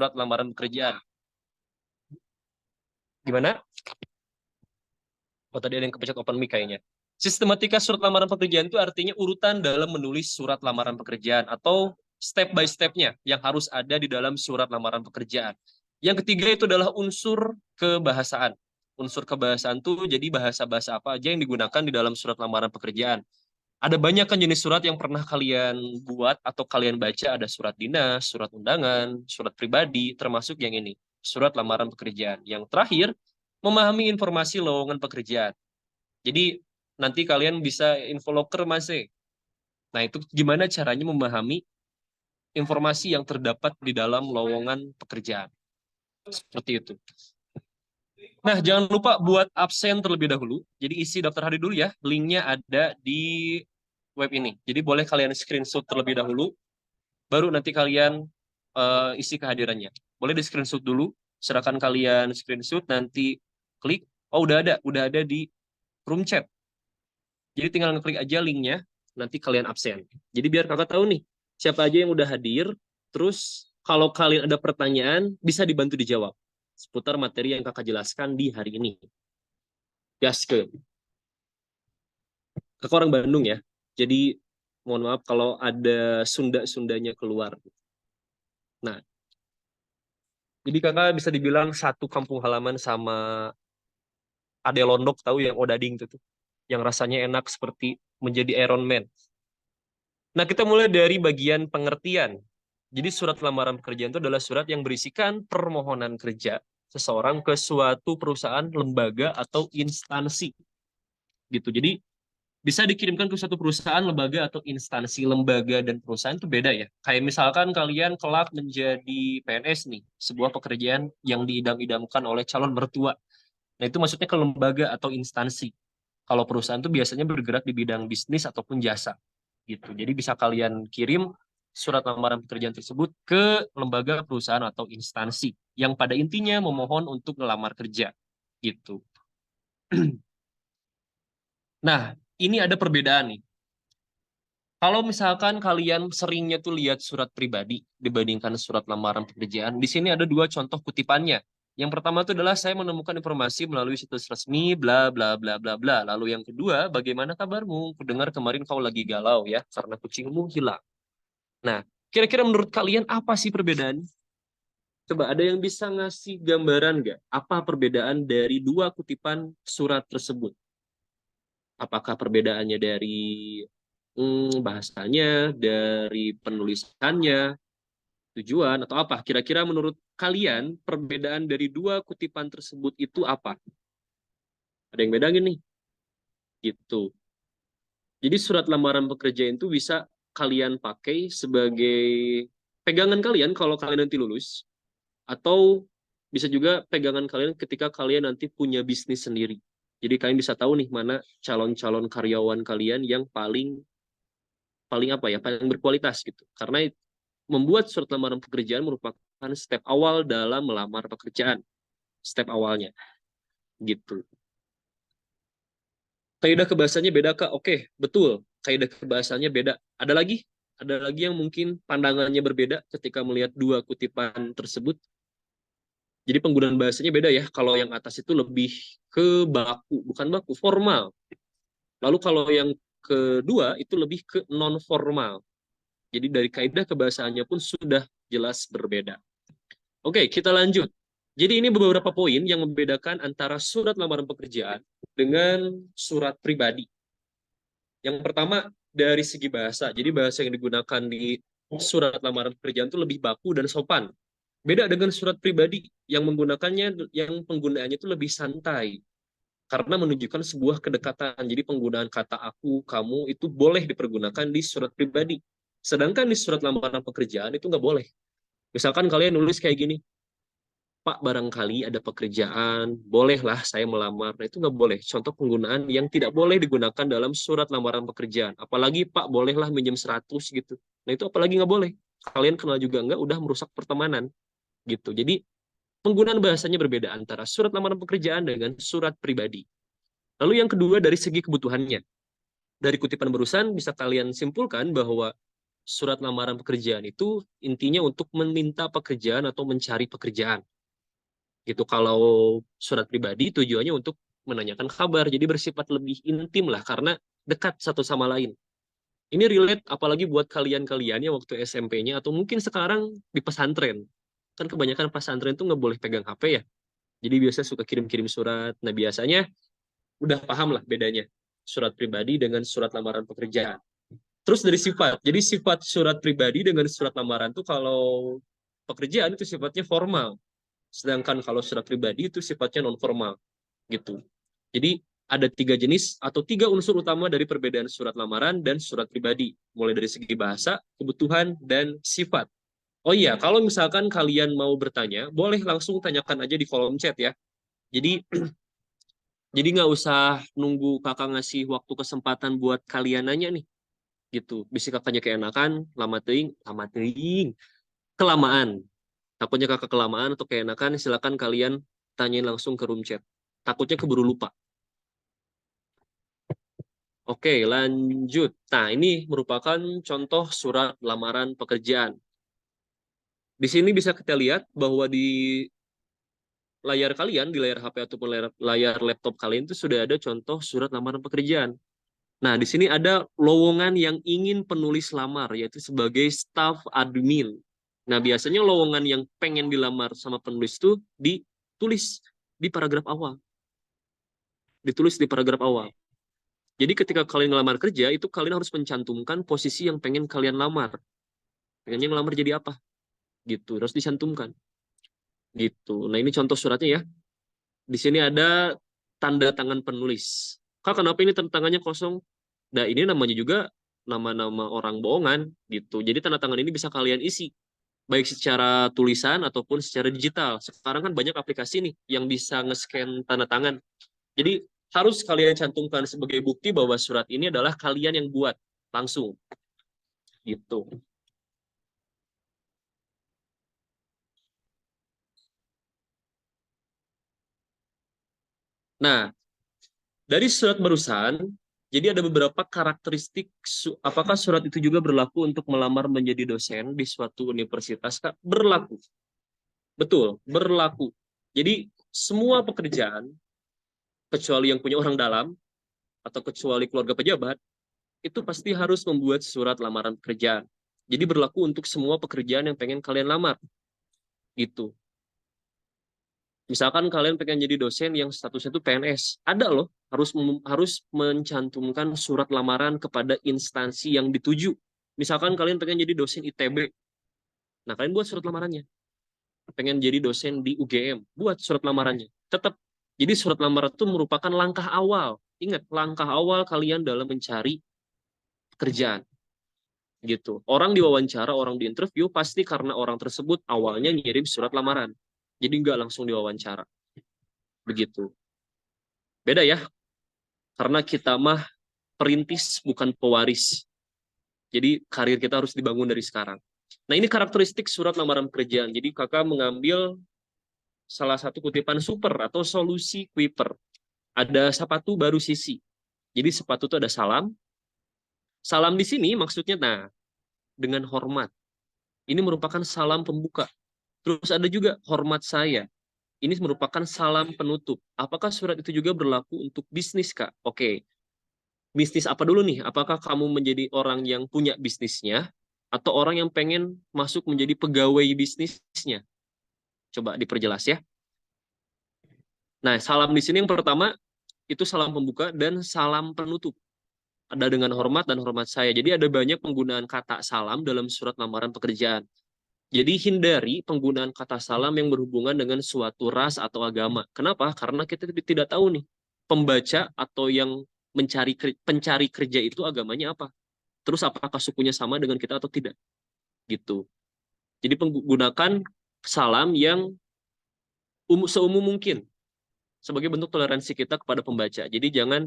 surat lamaran pekerjaan. Gimana? Oh, tadi ada yang kepencet open mic kayaknya. Sistematika surat lamaran pekerjaan itu artinya urutan dalam menulis surat lamaran pekerjaan atau step by step-nya yang harus ada di dalam surat lamaran pekerjaan. Yang ketiga itu adalah unsur kebahasaan. Unsur kebahasaan itu jadi bahasa-bahasa apa aja yang digunakan di dalam surat lamaran pekerjaan. Ada banyak kan jenis surat yang pernah kalian buat atau kalian baca, ada surat dinas, surat undangan, surat pribadi, termasuk yang ini, surat lamaran pekerjaan. Yang terakhir, memahami informasi lowongan pekerjaan. Jadi nanti kalian bisa info loker masih. Nah, itu gimana caranya memahami informasi yang terdapat di dalam lowongan pekerjaan. Seperti itu. Nah, jangan lupa buat absen terlebih dahulu. Jadi isi daftar hadir dulu ya. Linknya ada di web ini. Jadi boleh kalian screenshot terlebih dahulu, baru nanti kalian isi kehadirannya. Boleh di screenshot dulu, serahkan kalian screenshot, nanti klik. Oh, udah ada di room chat. Jadi tinggal ngeklik aja linknya, nanti kalian absen. Jadi biar kakak tahu nih, siapa aja yang udah hadir, terus kalau kalian ada pertanyaan, bisa dibantu dijawab seputar materi yang kakak jelaskan di hari ini. Gaske. Kakak orang Bandung ya, jadi mohon maaf kalau ada Sunda-Sundanya keluar. Nah, jadi kakak bisa dibilang satu kampung halaman sama Ade Londok, tahu yang Odading itu tuh, yang rasanya enak seperti menjadi Iron Man. Nah, kita mulai dari bagian pengertian. Jadi surat lamaran pekerjaan itu adalah surat yang berisikan permohonan kerja seseorang ke suatu perusahaan, lembaga, atau instansi. Gitu. Jadi bisa dikirimkan ke suatu perusahaan, lembaga, atau instansi. Lembaga dan perusahaan itu beda ya. Kayak misalkan kalian kelak menjadi PNS nih, sebuah pekerjaan yang diidam-idamkan oleh calon mertua. Nah, itu maksudnya ke lembaga atau instansi. Kalau perusahaan itu biasanya bergerak di bidang bisnis ataupun jasa. Gitu. Jadi bisa kalian kirim surat lamaran pekerjaan tersebut ke lembaga, perusahaan, atau instansi yang pada intinya memohon untuk melamar kerja. Gitu. Nah, ini ada perbedaan nih. Kalau misalkan kalian seringnya tuh lihat surat pribadi dibandingkan surat lamaran pekerjaan, di sini ada dua contoh kutipannya. Yang pertama itu adalah saya menemukan informasi melalui situs resmi bla bla bla bla bla. Lalu yang kedua, bagaimana kabarmu? Kudengar kemarin kau lagi galau ya karena kucingmu hilang. Nah, kira-kira menurut kalian apa sih perbedaan? Coba ada yang bisa ngasih gambaran nggak? Apa perbedaan dari dua kutipan surat tersebut? Apakah perbedaannya dari bahasanya, dari penulisannya, tujuan, atau apa? Kira-kira menurut kalian perbedaan dari dua kutipan tersebut itu apa? Ada yang bedangin nih? Gitu. Jadi surat lamaran pekerjaan itu bisa kalian pakai sebagai pegangan kalian kalau kalian nanti lulus, atau bisa juga pegangan kalian ketika kalian nanti punya bisnis sendiri. Jadi kalian bisa tahu nih mana calon-calon karyawan kalian yang paling paling apa ya, paling berkualitas gitu. Karena membuat surat lamaran pekerjaan merupakan step awal dalam melamar pekerjaan. Step awalnya gitu. Kaidah kebahasanya beda Kak? Oke, betul. Kaidah kebahasanya beda. Ada lagi? Ada lagi yang mungkin pandangannya berbeda ketika melihat dua kutipan tersebut. Jadi penggunaan bahasanya beda ya. Kalau yang atas itu lebih ke baku, bukan baku, formal. Lalu kalau yang kedua itu lebih ke non formal. Jadi dari kaidah kebahasaannya pun sudah jelas berbeda. Oke, kita lanjut. Jadi ini beberapa poin yang membedakan antara surat lamaran pekerjaan dengan surat pribadi. Yang pertama dari segi bahasa. Jadi bahasa yang digunakan di surat lamaran pekerjaan itu lebih baku dan sopan. Beda dengan surat pribadi yang menggunakannya, yang penggunaannya itu lebih santai. Karena menunjukkan sebuah kedekatan. Jadi penggunaan kata aku, kamu itu boleh dipergunakan di surat pribadi. Sedangkan di surat lamaran pekerjaan itu nggak boleh. Misalkan kalian nulis kayak gini, Pak, barangkali ada pekerjaan, bolehlah saya melamar. Nah, itu nggak boleh. Contoh penggunaan yang tidak boleh digunakan dalam surat lamaran pekerjaan. Apalagi, Pak, bolehlah minjem 100 gitu. Nah, itu apalagi nggak boleh. Kalian kenal juga nggak, udah merusak pertemanan. Gitu. Jadi, penggunaan bahasanya berbeda antara surat lamaran pekerjaan dengan surat pribadi. Lalu yang kedua, dari segi kebutuhannya. Dari kutipan barusan, bisa kalian simpulkan bahwa surat lamaran pekerjaan itu intinya untuk meminta pekerjaan atau mencari pekerjaan. Gitu. Kalau surat pribadi tujuannya untuk menanyakan kabar, jadi bersifat lebih intim lah karena dekat satu sama lain. Ini relate apalagi buat kalian-kalian yang waktu SMP-nya atau mungkin sekarang di pesantren. Kan kebanyakan pesantren tuh nggak boleh pegang HP ya. Jadi biasa suka kirim-kirim surat. Nah biasanya udah paham lah bedanya surat pribadi dengan surat lamaran pekerjaan. Terus dari sifat. Jadi sifat surat pribadi dengan surat lamaran tuh kalau pekerjaan itu sifatnya formal. Sedangkan kalau surat pribadi itu sifatnya non formal gitu. Jadi ada 3 jenis atau 3 unsur utama dari perbedaan surat lamaran dan surat pribadi, mulai dari segi bahasa, kebutuhan, dan sifat. Oh iya, kalau misalkan kalian mau bertanya, boleh langsung tanyakan aja di kolom chat ya. Jadi jadi nggak usah nunggu kakak ngasih waktu kesempatan buat kalian nanya nih, gitu. Bisa kakaknya keenakan, lama teing, kelamaan. Takutnya kakak kelamaan atau keenakan, silakan kalian tanyain langsung ke room chat. Takutnya keburu lupa. Oke, lanjut. Nah, ini merupakan contoh surat lamaran pekerjaan. Di sini bisa kita lihat bahwa di layar kalian, di layar HP ataupun layar laptop kalian itu sudah ada contoh surat lamaran pekerjaan. Nah, di sini ada lowongan yang ingin penulis lamar, yaitu sebagai staff admin. Nah, biasanya lowongan yang pengen dilamar sama penulis itu ditulis di paragraf awal. Ditulis di paragraf awal. Jadi ketika kalian ngelamar kerja, itu kalian harus mencantumkan posisi yang pengen kalian lamar. Pengennya ngelamar jadi apa? Gitu, harus dicantumkan. Gitu. Nah, ini contoh suratnya ya. Di sini ada tanda tangan penulis. Kak, kenapa ini tanda tangannya kosong? Nah, ini namanya juga nama-nama orang bohongan gitu. Jadi tanda tangan ini bisa kalian isi baik secara tulisan ataupun secara digital. Sekarang kan banyak aplikasi nih yang bisa nge-scan tanda tangan. Jadi harus kalian cantumkan sebagai bukti bahwa surat ini adalah kalian yang buat langsung gitu. Nah, dari surat barusan, jadi ada beberapa karakteristik apakah surat itu juga berlaku untuk melamar menjadi dosen di suatu universitas, Kak? Berlaku. Betul, berlaku. Jadi semua pekerjaan kecuali yang punya orang dalam atau kecuali keluarga pejabat itu pasti harus membuat surat lamaran pekerjaan. Jadi berlaku untuk semua pekerjaan yang pengen kalian lamar gitu. Misalkan kalian pengen jadi dosen yang statusnya itu PNS, ada loh harus mencantumkan surat lamaran kepada instansi yang dituju. Misalkan kalian pengen jadi dosen ITB, nah kalian buat surat lamarannya. Pengen jadi dosen di UGM, buat surat lamarannya. Tetap. Jadi surat lamaran itu merupakan langkah awal. Ingat, langkah awal kalian dalam mencari pekerjaan. Gitu. Orang diwawancara, orang diinterview pasti karena orang tersebut awalnya ngirim surat lamaran. Jadi nggak langsung diwawancara. Begitu. Beda ya, karena kita mah perintis bukan pewaris. Jadi karir kita harus dibangun dari sekarang. Nah, ini karakteristik surat lamaran pekerjaan. Jadi kakak mengambil salah satu kutipan super atau solusi Kuiper. Ada sepatu baru sisi. Jadi sepatu itu ada salam. Salam di sini maksudnya nah dengan hormat. Ini merupakan salam pembuka. Terus ada juga hormat saya. Ini merupakan salam penutup. Apakah surat itu juga berlaku untuk bisnis, Kak? Oke. Bisnis apa dulu nih? Apakah kamu menjadi orang yang punya bisnisnya atau orang yang pengen masuk menjadi pegawai bisnisnya? Coba diperjelas ya. Nah, salam di sini yang pertama itu salam pembuka dan salam penutup. Ada dengan hormat dan hormat saya. Jadi ada banyak penggunaan kata salam dalam surat lamaran pekerjaan. Jadi hindari penggunaan kata salam yang berhubungan dengan suatu ras atau agama. Kenapa? Karena kita tidak tahu nih pembaca atau yang pencari kerja itu agamanya apa. Terus apakah sukunya sama dengan kita atau tidak? Gitu. Jadi menggunakan salam yang seumum mungkin sebagai bentuk toleransi kita kepada pembaca. Jadi jangan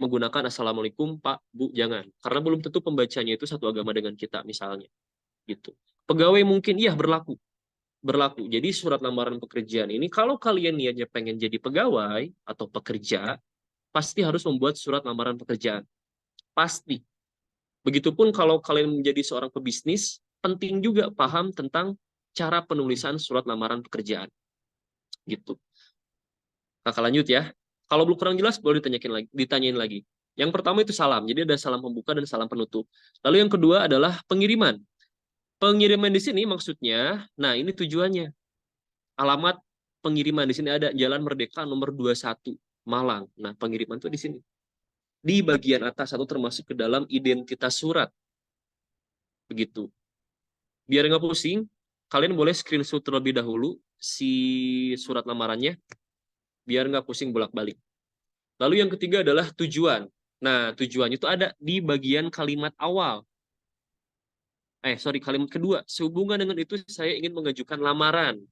menggunakan assalamualaikum Pak Bu, jangan, karena belum tentu pembacanya itu satu agama dengan kita misalnya gitu. Pegawai mungkin iya berlaku. Jadi surat lamaran pekerjaan ini kalau kalian niatnya pengen jadi pegawai atau pekerja pasti harus membuat surat lamaran pekerjaan, pasti. Begitupun kalau kalian menjadi seorang pebisnis, penting juga paham tentang cara penulisan surat lamaran pekerjaan. Gitu. Kakak lanjut ya. Kalau belum kurang jelas, boleh ditanyain lagi. Yang pertama itu salam. Jadi ada salam pembuka dan salam penutup. Lalu yang kedua adalah pengiriman. Pengiriman di sini maksudnya, nah ini tujuannya. Alamat pengiriman di sini ada Jalan Merdeka nomor 21, Malang. Nah, pengiriman itu di sini. Di bagian atas atau termasuk ke dalam identitas surat. Begitu. Biar nggak pusing, kalian boleh screenshot terlebih dahulu si surat lamarannya, biar nggak pusing bolak-balik. Lalu yang ketiga adalah tujuan. Nah, tujuannya itu ada di bagian kalimat awal. Kalimat kedua. Sehubungan dengan itu, saya ingin mengajukan lamaran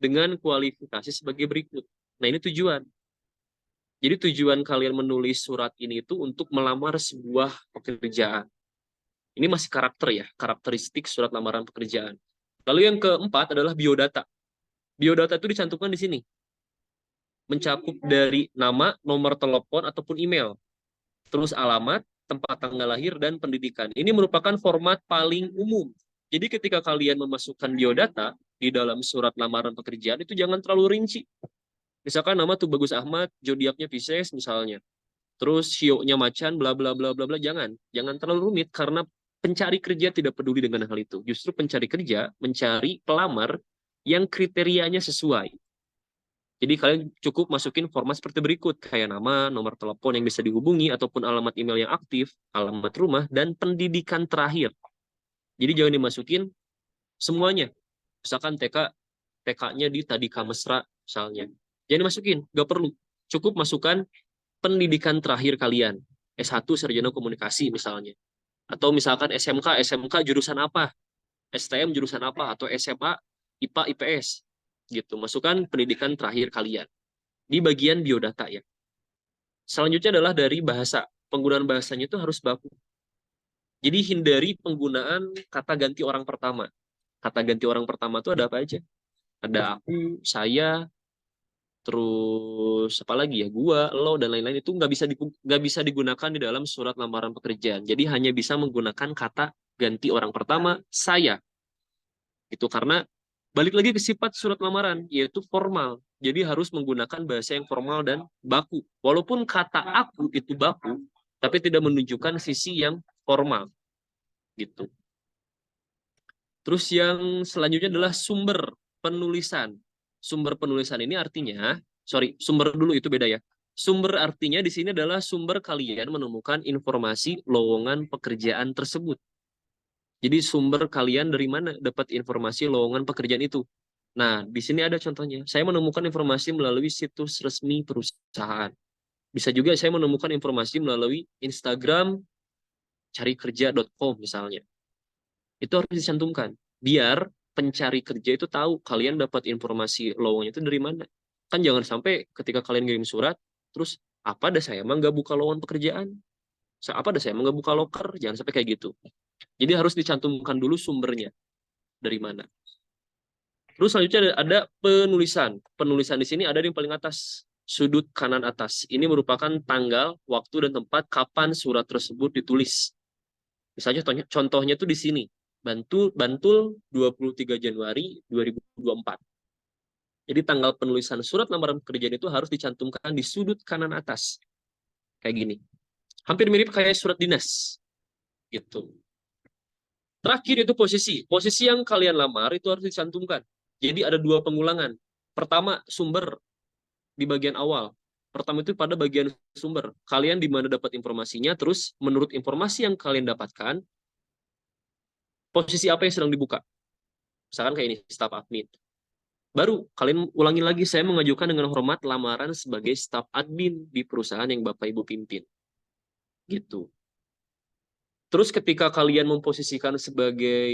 dengan kualifikasi sebagai berikut. Nah, ini tujuan. Jadi tujuan kalian menulis surat ini itu untuk melamar sebuah pekerjaan. Ini masih karakter ya, karakteristik surat lamaran pekerjaan. Lalu yang keempat adalah biodata. Biodata itu dicantumkan di sini. Mencakup dari nama, nomor telepon, ataupun email. Terus alamat, tempat tanggal lahir, dan pendidikan. Ini merupakan format paling umum. Jadi ketika kalian memasukkan biodata di dalam surat lamaran pekerjaan, itu jangan terlalu rinci. Misalkan nama tuh Bagus Ahmad, zodiaknya Pisces misalnya. Terus shio-nya macan, bla bla bla bla bla. Jangan terlalu rumit karena pencari kerja tidak peduli dengan hal itu. Justru pencari kerja mencari pelamar yang kriterianya sesuai. Jadi kalian cukup masukin format seperti berikut, kayak nama, nomor telepon yang bisa dihubungi, ataupun alamat email yang aktif, alamat rumah, dan pendidikan terakhir. Jadi jangan dimasukin semuanya. Misalkan TK-nya di Tadika Mesra, misalnya. Jangan dimasukin, nggak perlu. Cukup masukkan pendidikan terakhir kalian. S1 Sarjana Komunikasi misalnya. Atau misalkan SMK jurusan apa? STM jurusan apa? Atau SMA IPA IPS. Gitu. Masukkan pendidikan terakhir kalian di bagian biodata ya. Selanjutnya adalah dari bahasa. Penggunaan bahasanya itu harus baku. Jadi hindari penggunaan kata ganti orang pertama. Kata ganti orang pertama itu ada apa aja? Ada aku, saya, terus apa lagi ya, gua, lo, dan lain-lain itu nggak bisa digunakan di dalam surat lamaran pekerjaan. Jadi hanya bisa menggunakan kata ganti orang pertama, saya. Itu karena balik lagi ke sifat surat lamaran, yaitu formal. Jadi harus menggunakan bahasa yang formal dan baku. Walaupun kata aku itu baku, tapi tidak menunjukkan sisi yang formal. Gitu. Terus yang selanjutnya adalah sumber penulisan. Sumber penulisan ini artinya, sumber dulu itu beda ya. Sumber artinya di sini adalah sumber kalian menemukan informasi lowongan pekerjaan tersebut. Jadi sumber kalian dari mana dapat informasi lowongan pekerjaan itu. Nah, di sini ada contohnya. Saya menemukan informasi melalui situs resmi perusahaan. Bisa juga saya menemukan informasi melalui Instagram carikerja.com misalnya. Itu harus dicantumkan. Biar pencari kerja itu tahu kalian dapat informasi lowongan itu dari mana. Kan jangan sampai ketika kalian kirim surat, terus apa dah saya emang nggak buka lowongan pekerjaan? Apa dah saya emang nggak buka loker? Jangan sampai kayak gitu. Jadi harus dicantumkan dulu sumbernya dari mana. Terus selanjutnya ada penulisan. Penulisan di sini ada di paling atas, sudut kanan atas. Ini merupakan tanggal, waktu, dan tempat kapan surat tersebut ditulis. Misalnya contohnya tuh di sini. Bantul 23 Januari 2024. Jadi tanggal penulisan surat lamaran pekerjaan itu harus dicantumkan di sudut kanan atas. Kayak gini. Hampir mirip kayak surat dinas. Gitu. Terakhir itu posisi. Posisi yang kalian lamar itu harus dicantumkan. Jadi ada 2 pengulangan. Pertama, sumber di bagian awal. Pertama itu pada bagian sumber. Kalian di mana dapat informasinya, terus menurut informasi yang kalian dapatkan, posisi apa yang sedang dibuka. Misalkan kayak ini, staf admin. Baru kalian ulangi lagi, saya mengajukan dengan hormat lamaran sebagai staf admin di perusahaan yang Bapak Ibu pimpin. Gitu. Terus ketika kalian memposisikan sebagai,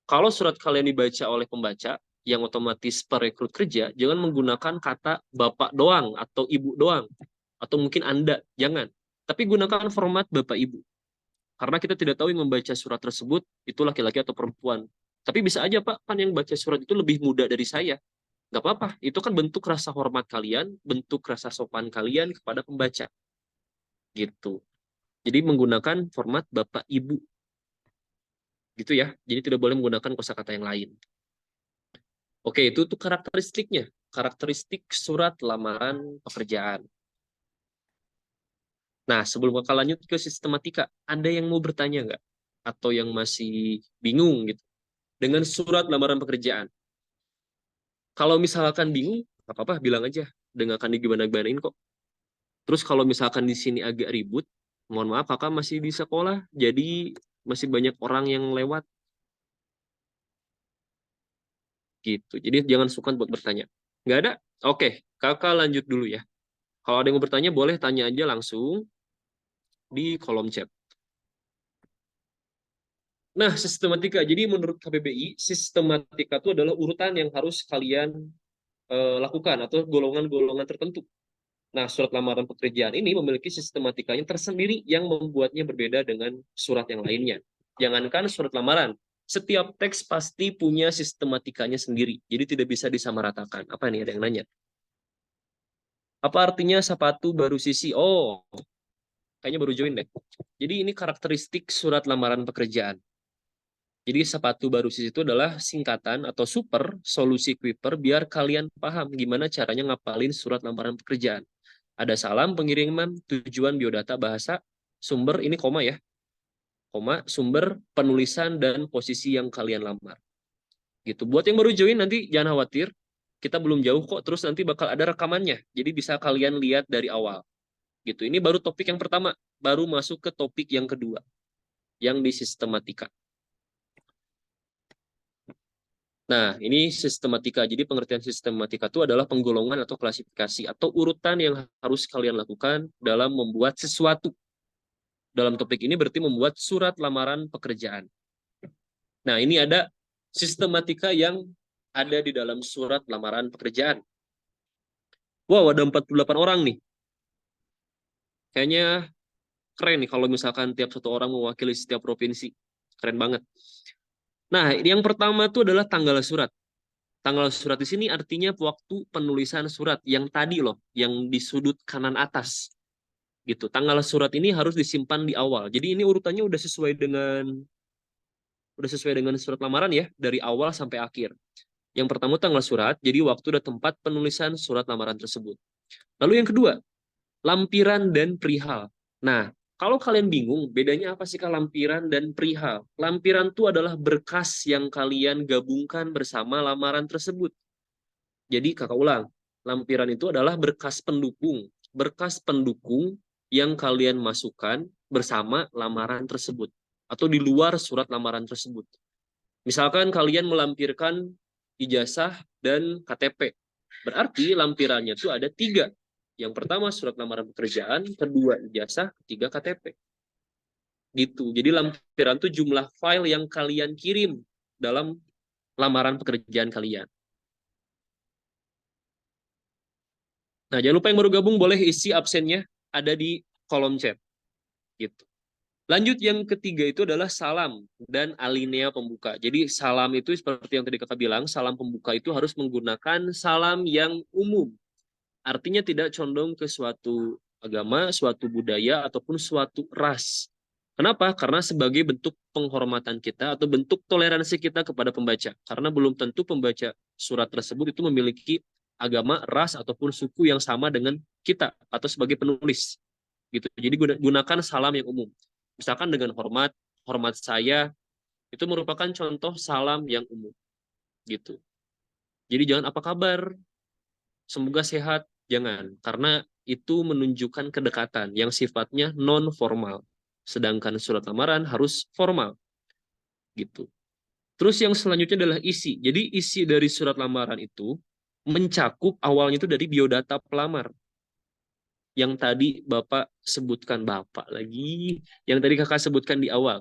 kalau surat kalian dibaca oleh pembaca, yang otomatis perekrut kerja, jangan menggunakan kata Bapak doang, atau Ibu doang, atau mungkin Anda, jangan. Tapi gunakan format Bapak Ibu. Karena kita tidak tahu yang membaca surat tersebut, itu laki-laki atau perempuan. Tapi bisa aja, Pak, kan yang baca surat itu lebih muda dari saya. Nggak apa-apa, itu kan bentuk rasa hormat kalian, bentuk rasa sopan kalian kepada pembaca. Gitu. Jadi menggunakan format Bapak Ibu. Gitu ya. Jadi tidak boleh menggunakan kosakata yang lain. Oke, itu tuh karakteristiknya. Karakteristik surat lamaran pekerjaan. Nah, sebelum kakak lanjut ke sistematika, ada yang mau bertanya nggak? Atau yang masih bingung gitu dengan surat lamaran pekerjaan? Kalau misalkan bingung, nggak apa-apa, bilang aja. Dengarkan di gimana-gimanain kok. Terus kalau misalkan di sini agak ribut, mohon maaf kakak masih di sekolah, jadi masih banyak orang yang lewat gitu. Jadi jangan sungkan buat bertanya. Nggak ada? Oke, kakak lanjut dulu ya. Kalau ada yang mau bertanya, boleh tanya aja langsung di kolom chat. Nah, sistematika. Jadi menurut KBBI, sistematika itu adalah urutan yang harus kalian lakukan atau golongan-golongan tertentu. Nah, surat lamaran pekerjaan ini memiliki sistematikanya tersendiri yang membuatnya berbeda dengan surat yang lainnya. Jangankan surat lamaran, setiap teks pasti punya sistematikanya sendiri. Jadi tidak bisa disamaratakan. Apa nih, ada yang nanya? Apa artinya sepatu baru sisi? Oh, kayaknya baru join deh. Jadi ini karakteristik surat lamaran pekerjaan. Jadi sepatu baru sisi itu adalah singkatan atau super solusi Kuiper biar kalian paham gimana caranya ngapalin surat lamaran pekerjaan. Ada salam pengiriman, tujuan biodata bahasa, sumber ini koma ya, koma, sumber penulisan dan posisi yang kalian lamar. Gitu. Buat yang baru join nanti jangan khawatir, kita belum jauh kok, terus nanti bakal ada rekamannya. Jadi bisa kalian lihat dari awal. Gitu. Ini baru topik yang pertama, baru masuk ke topik yang kedua, yang di sistematika. Nah, ini sistematika. Jadi pengertian sistematika itu adalah penggolongan atau klasifikasi atau urutan yang harus kalian lakukan dalam membuat sesuatu. Dalam topik ini berarti membuat surat lamaran pekerjaan. Nah, ini ada sistematika yang ada di dalam surat lamaran pekerjaan. Wow, ada 48 orang nih. Kayaknya keren nih kalau misalkan tiap satu orang mewakili setiap provinsi. Keren banget. Nah, yang pertama itu adalah tanggal surat. Tanggal surat di sini artinya waktu penulisan surat yang tadi loh, yang di sudut kanan atas. Gitu. Tanggal surat ini harus disimpan di awal. Jadi ini urutannya udah sesuai dengan surat lamaran ya, dari awal sampai akhir. Yang pertama tanggal surat, jadi waktu dan tempat penulisan surat lamaran tersebut. Lalu yang kedua, lampiran dan perihal. Nah, kalau kalian bingung, bedanya apa sih kak lampiran dan perihal? Lampiran itu adalah berkas yang kalian gabungkan bersama lamaran tersebut. Jadi kakak ulang, lampiran itu adalah berkas pendukung yang kalian masukkan bersama lamaran tersebut atau di luar surat lamaran tersebut. Misalkan kalian melampirkan ijazah dan KTP, berarti lampirannya itu ada 3. Yang pertama surat lamaran pekerjaan, kedua ijazah, ketiga KTP. Gitu. Jadi lampiran itu jumlah file yang kalian kirim dalam lamaran pekerjaan kalian. Nah, jangan lupa yang baru gabung boleh isi absennya ada di kolom chat. Gitu. Lanjut yang ketiga itu adalah salam dan alinea pembuka. Jadi salam itu seperti yang tadi kakak bilang, salam pembuka itu harus menggunakan salam yang umum. Artinya tidak condong ke suatu agama, suatu budaya, ataupun suatu ras. Kenapa? Karena sebagai bentuk penghormatan kita atau bentuk toleransi kita kepada pembaca. Karena belum tentu pembaca surat tersebut itu memiliki agama, ras, ataupun suku yang sama dengan kita atau sebagai penulis. Gitu. Jadi gunakan salam yang umum. Misalkan dengan hormat, hormat saya, itu merupakan contoh salam yang umum. Gitu. Jadi jangan apa kabar, semoga sehat, jangan. Karena itu menunjukkan kedekatan yang sifatnya non formal. Sedangkan surat lamaran harus formal. Gitu. Terus yang selanjutnya adalah isi. Jadi isi dari surat lamaran itu mencakup awalnya itu dari biodata pelamar. Yang tadi Bapak sebutkan, Bapak lagi, yang tadi Kakak sebutkan di awal.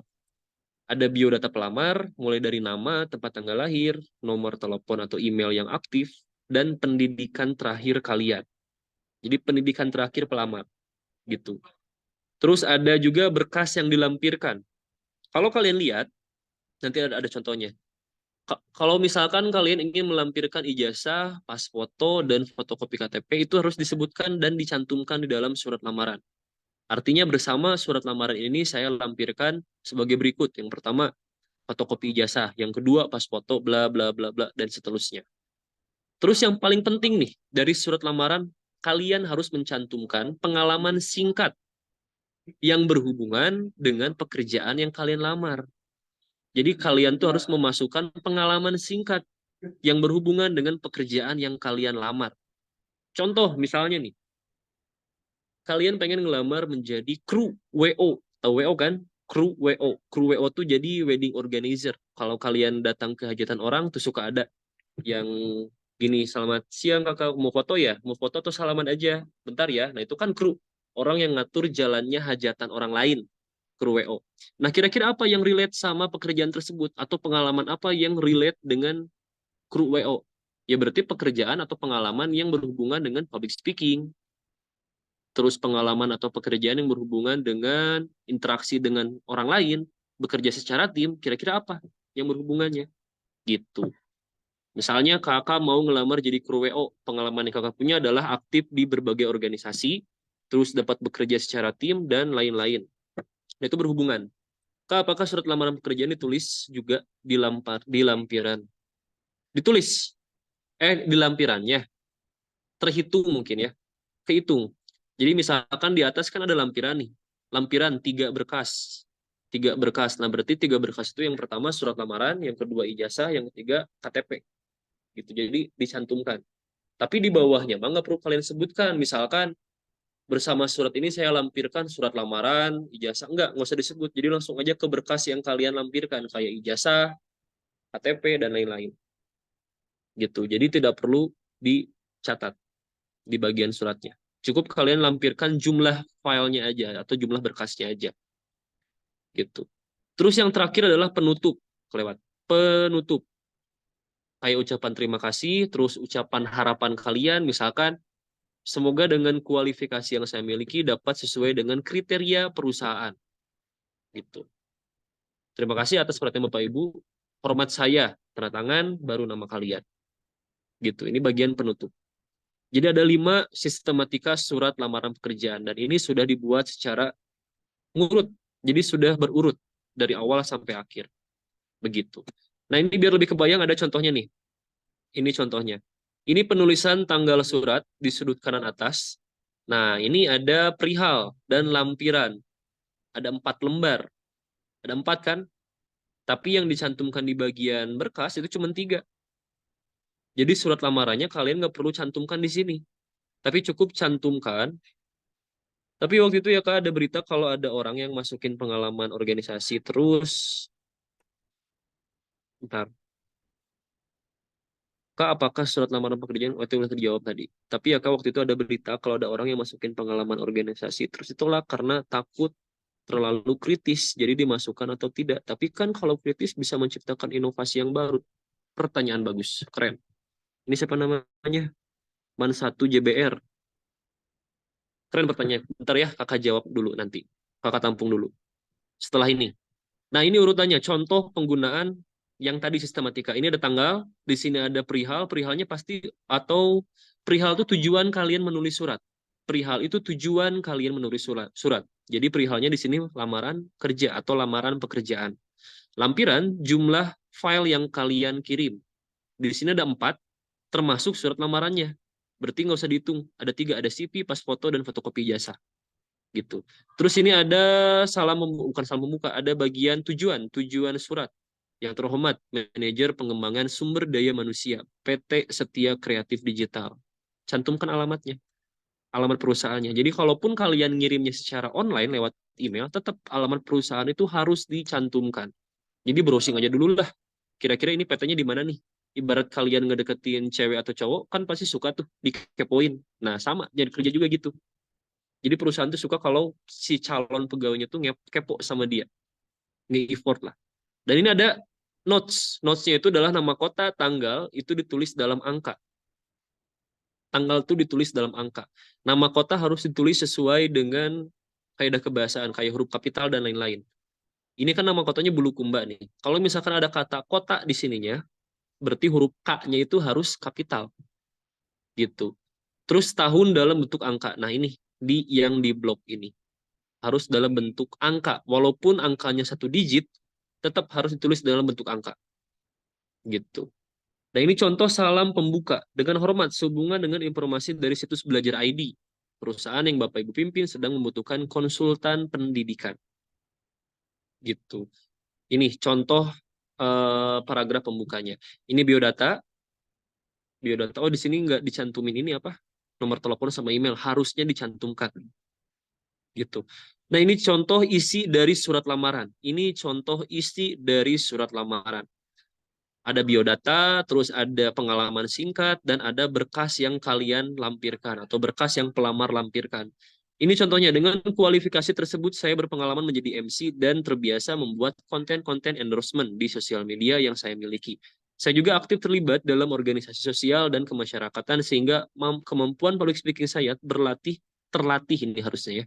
Ada biodata pelamar, mulai dari nama, tempat tanggal lahir, nomor telepon atau email yang aktif, dan pendidikan terakhir kalian. Jadi pendidikan terakhir pelamar, gitu. Terus ada juga berkas yang dilampirkan. Kalau kalian lihat, nanti ada contohnya. Kalau misalkan kalian ingin melampirkan ijazah, pas foto, dan fotokopi KTP, itu harus disebutkan dan dicantumkan di dalam surat lamaran. Artinya bersama surat lamaran ini saya lampirkan sebagai berikut. Yang pertama, fotokopi ijazah. Yang kedua, pas foto, bla bla bla bla, dan seterusnya. Terus yang paling penting nih, dari surat lamaran, kalian harus mencantumkan pengalaman singkat yang berhubungan dengan pekerjaan yang kalian lamar. Jadi kalian tuh harus memasukkan pengalaman singkat yang berhubungan dengan pekerjaan yang kalian lamar. Contoh misalnya nih, kalian pengen ngelamar menjadi kru WO. Tahu WO kan? Kru WO. Kru WO tuh jadi wedding organizer. Kalau kalian datang ke hajatan orang tuh suka ada yang gini, selamat siang kakak, mau foto ya? Mau foto atau salaman aja? Bentar ya. Nah itu kan kru. Orang yang ngatur jalannya hajatan orang lain. Kru WO. Nah kira-kira apa yang relate sama pekerjaan tersebut? Atau pengalaman apa yang relate dengan kru WO? Ya berarti pekerjaan atau pengalaman yang berhubungan dengan public speaking, terus pengalaman atau pekerjaan yang berhubungan dengan interaksi dengan orang lain, bekerja secara tim, kira-kira apa yang berhubungannya? Gitu. Misalnya kakak mau ngelamar jadi kru WO, pengalaman yang kakak punya adalah aktif di berbagai organisasi, terus dapat bekerja secara tim, dan lain-lain. Nah, itu berhubungan. Kak, apakah surat lamaran pekerjaan ditulis juga di lampiran? Ditulis. Di lampirannya. Terhitung mungkin ya. Kehitung. Jadi misalkan di atas kan ada lampiran nih. Lampiran 3 berkas. 3 berkas. Nah, berarti 3 berkas itu yang pertama surat lamaran, yang kedua ijazah, yang ketiga KTP. Gitu. Jadi dicantumkan. Tapi di bawahnya mah nggak perlu kalian sebutkan. Misalkan bersama surat ini saya lampirkan surat lamaran, ijazah. Nggak usah disebut. Jadi langsung aja ke berkas yang kalian lampirkan. Kayak ijazah, KTP, dan lain-lain. Gitu. Jadi tidak perlu dicatat di bagian suratnya. Cukup kalian lampirkan jumlah filenya aja atau jumlah berkasnya aja. Gitu. Terus yang terakhir adalah penutup. Kelewat. Penutup. Kayak ucapan terima kasih, terus ucapan harapan kalian, misalkan, semoga dengan kualifikasi yang saya miliki dapat sesuai dengan kriteria perusahaan. Gitu. Terima kasih atas perhatian Bapak Ibu. Hormat saya, tanda tangan, baru nama kalian. Gitu. Ini bagian penutup. Jadi ada 5 sistematika surat lamaran pekerjaan. Dan ini sudah dibuat secara ngurut. Jadi sudah berurut dari awal sampai akhir. Begitu. Nah ini biar lebih kebayang ada contohnya nih. Ini contohnya. Ini penulisan tanggal surat di sudut kanan atas. Nah ini ada perihal dan lampiran. Ada 4 lembar. Ada 4 kan? Tapi yang dicantumkan di bagian berkas itu cuma 3. Jadi surat lamarannya kalian nggak perlu cantumkan di sini. Tapi cukup cantumkan. Tapi waktu itu ya Kak ada berita kalau ada orang yang masukin pengalaman organisasi terus. Bentar. Kak, apakah surat lamaran pekerjaan waktu itu dijawab tadi? Tapi ya Kak, waktu itu ada berita kalau ada orang yang masukin pengalaman organisasi terus itulah karena takut terlalu kritis, jadi dimasukkan atau tidak. Tapi kan kalau kritis bisa menciptakan inovasi yang baru. Pertanyaan bagus, keren. Ini siapa namanya? Man1 JBR. Keren pertanyaan. Bentar ya, Kakak jawab dulu nanti. Kakak tampung dulu. Setelah ini. Nah, ini urutannya. Contoh penggunaan yang tadi sistematika. Ini ada tanggal, di sini ada perihal, perihalnya pasti, atau perihal itu tujuan kalian menulis surat. Perihal itu tujuan kalian menulis surat. Jadi perihalnya di sini lamaran kerja atau lamaran pekerjaan. Lampiran, jumlah file yang kalian kirim. Di sini ada 4, termasuk surat lamarannya. Berarti nggak usah dihitung. Ada 3, ada CV, pas foto, dan fotokopi ijazah gitu. Terus ini ada bukan salam membuka, ada bagian tujuan surat. Yang terhormat, manajer pengembangan sumber daya manusia, PT Setia Kreatif Digital. Cantumkan alamatnya, alamat perusahaannya. Jadi kalaupun kalian ngirimnya secara online lewat email, tetap alamat perusahaan itu harus dicantumkan. Jadi browsing aja dulu lah. Kira-kira ini PT-nya di mana nih? Ibarat kalian ngedeketin cewek atau cowok, kan pasti suka tuh dikepoin. Nah, sama, jadi kerja juga gitu. Jadi perusahaan tuh suka kalau si calon pegawainya tuh kepo sama dia. Nge-effort lah. Dan ini ada notes. Notes-nya itu adalah nama kota, tanggal, itu ditulis dalam angka. Tanggal itu ditulis dalam angka. Nama kota harus ditulis sesuai dengan kaidah kebahasaan, kayak huruf kapital dan lain-lain. Ini kan nama kotanya Bulukumba nih. Kalau misalkan ada kata kota di sininya, berarti huruf K-nya itu harus kapital. Gitu. Terus tahun dalam bentuk angka. Nah ini yang di blok ini. harus dalam bentuk angka. Walaupun angkanya 1 digit, tetap harus ditulis dalam bentuk angka. Gitu. Nah, ini contoh salam pembuka. Dengan hormat, sehubungan dengan informasi dari situs Belajar ID. Perusahaan yang Bapak Ibu pimpin sedang membutuhkan konsultan pendidikan. Gitu. Ini contoh paragraf pembukanya. Ini biodata. Biodata. Oh, di sini nggak dicantumin ini apa? Nomor telepon sama email. Harusnya dicantumkan. Gitu. Nah, ini contoh isi dari surat lamaran. Ini contoh isi dari surat lamaran. Ada biodata, terus ada pengalaman singkat, dan ada berkas yang kalian lampirkan atau berkas yang pelamar lampirkan. Ini contohnya, dengan kualifikasi tersebut saya berpengalaman menjadi MC dan terbiasa membuat konten-konten endorsement di sosial media yang saya miliki. Saya juga aktif terlibat dalam organisasi sosial dan kemasyarakatan sehingga kemampuan public speaking saya terlatih ini harusnya ya.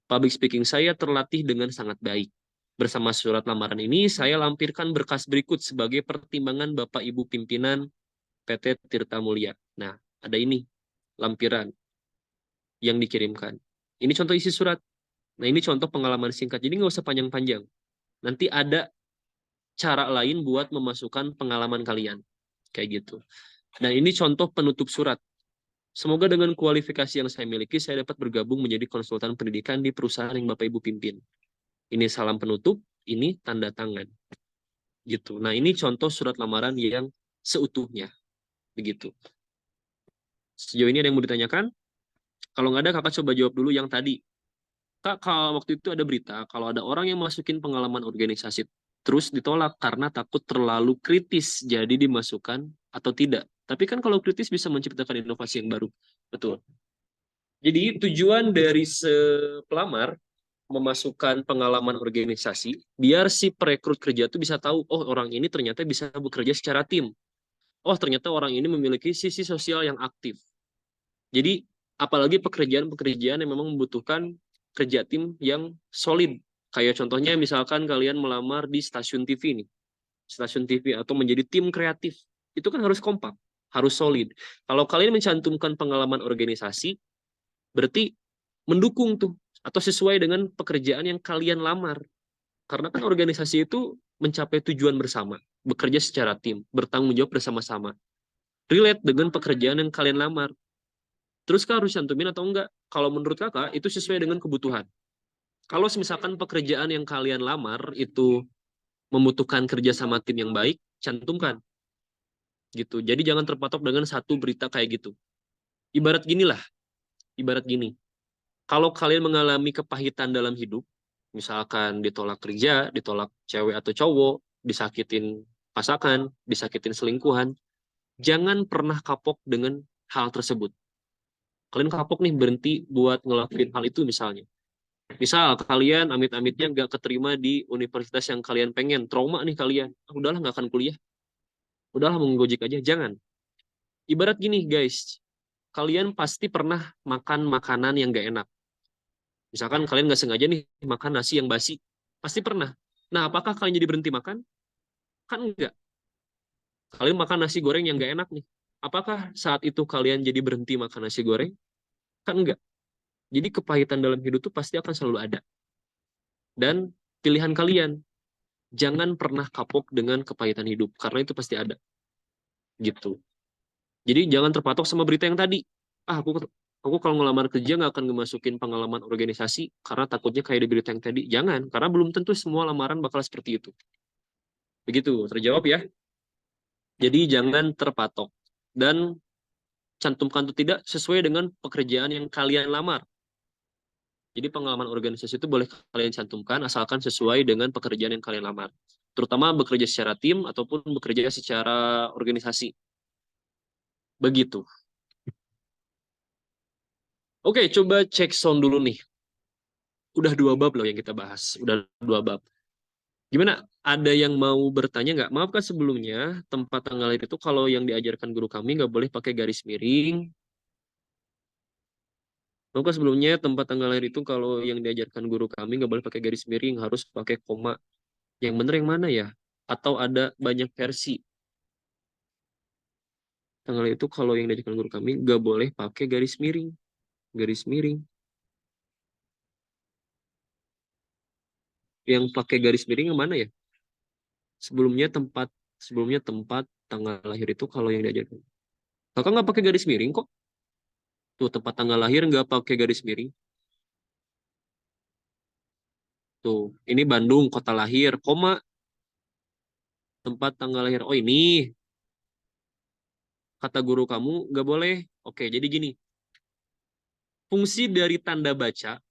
Public speaking saya terlatih dengan sangat baik. Bersama surat lamaran ini, saya lampirkan berkas berikut sebagai pertimbangan Bapak Ibu pimpinan PT Tirta Mulia. Nah, ada ini, lampiran yang dikirimkan. Ini contoh isi surat. Nah, ini contoh pengalaman singkat. Jadi nggak usah panjang-panjang. Nanti ada cara lain buat memasukkan pengalaman kalian. Kayak gitu. Nah, ini contoh penutup surat. Semoga dengan kualifikasi yang saya miliki, saya dapat bergabung menjadi konsultan pendidikan di perusahaan yang Bapak Ibu pimpin. Ini salam penutup, ini tanda tangan. Gitu. Nah, ini contoh surat lamaran yang seutuhnya. Begitu. Sejauh ini ada yang mau ditanyakan? Kalau nggak ada, kakak coba jawab dulu yang tadi. Kak, kalau waktu itu ada berita, kalau ada orang yang masukin pengalaman organisasi, terus ditolak karena takut terlalu kritis, jadi dimasukkan atau tidak. Tapi kan kalau kritis bisa menciptakan inovasi yang baru. Betul. Jadi tujuan dari pelamar memasukkan pengalaman organisasi, biar si perekrut kerja itu bisa tahu, oh orang ini ternyata bisa bekerja secara tim. Oh ternyata orang ini memiliki sisi sosial yang aktif. Jadi apalagi pekerjaan-pekerjaan yang memang membutuhkan kerja tim yang solid. Kayak contohnya misalkan kalian melamar di stasiun TV nih. Stasiun TV atau menjadi tim kreatif. Itu kan harus kompak, harus solid. Kalau kalian mencantumkan pengalaman organisasi, berarti mendukung tuh atau sesuai dengan pekerjaan yang kalian lamar. Karena kan organisasi itu mencapai tujuan bersama, bekerja secara tim, bertanggung jawab bersama-sama. Relate dengan pekerjaan yang kalian lamar. Terus kak harus cantumin atau enggak? Kalau menurut kakak itu sesuai dengan kebutuhan. Kalau misalkan pekerjaan yang kalian lamar itu membutuhkan kerja sama tim yang baik, cantumkan gitu. Jadi jangan terpatok dengan satu berita kayak gitu. Ibarat gini lah, ibarat gini. Kalau kalian mengalami kepahitan dalam hidup, misalkan ditolak kerja, ditolak cewek atau cowok, disakitin pasangan, disakitin selingkuhan, jangan pernah kapok dengan hal tersebut. Kalian kapok nih berhenti buat ngelakuin hal itu misalnya. Misal kalian amit-amitnya nggak keterima di universitas yang kalian pengen, trauma nih kalian, udahlah nggak akan kuliah, udahlah mau ngojek aja, jangan. Ibarat gini guys, kalian pasti pernah makan makanan yang nggak enak. Misalkan kalian nggak sengaja nih makan nasi yang basi, pasti pernah. Nah, apakah kalian jadi berhenti makan? Kan enggak. Kalian makan nasi goreng yang nggak enak nih. Apakah saat itu kalian jadi berhenti makan nasi goreng? Kan enggak. Jadi kepahitan dalam hidup itu pasti akan selalu ada. Dan pilihan kalian, jangan pernah kapok dengan kepahitan hidup, karena itu pasti ada. Gitu. Jadi jangan terpatok sama berita yang tadi. Ah, aku kalau ngelamar kerja nggak akan ngemasukin pengalaman organisasi karena takutnya kayak di berita yang tadi. Jangan, karena belum tentu semua lamaran bakal seperti itu. Begitu, terjawab ya. Jadi jangan terpatok. Dan cantumkan itu tidak sesuai dengan pekerjaan yang kalian lamar. Jadi pengalaman organisasi itu boleh kalian cantumkan asalkan sesuai dengan pekerjaan yang kalian lamar. Terutama bekerja secara tim ataupun bekerja secara organisasi. Begitu. Oke, coba cek sound dulu nih. Udah 2 bab loh yang kita bahas. Udah 2 bab. Gimana? Ada yang mau bertanya nggak? Maaf kan sebelumnya, tempat tanggal lahir itu kalau yang diajarkan guru kami nggak boleh pakai garis miring. Maaf kan sebelumnya, tempat tanggal lahir itu kalau yang diajarkan guru kami nggak boleh pakai garis miring, harus pakai koma. Yang bener yang mana ya? Atau ada banyak versi? Tanggal lahir itu kalau yang diajarkan guru kami nggak boleh pakai garis miring. Garis miring. Yang pakai garis miring yang mana ya? Sebelumnya tempat sebelumnya tempat tanggal lahir itu kalau yang diajarkan. Kakak nggak pakai garis miring kok. Tuh tempat tanggal lahir nggak pakai garis miring. Tuh, ini Bandung, kota lahir, koma, tempat tanggal lahir. Oh ini, kata guru kamu nggak boleh. Oke, jadi gini, fungsi dari tanda baca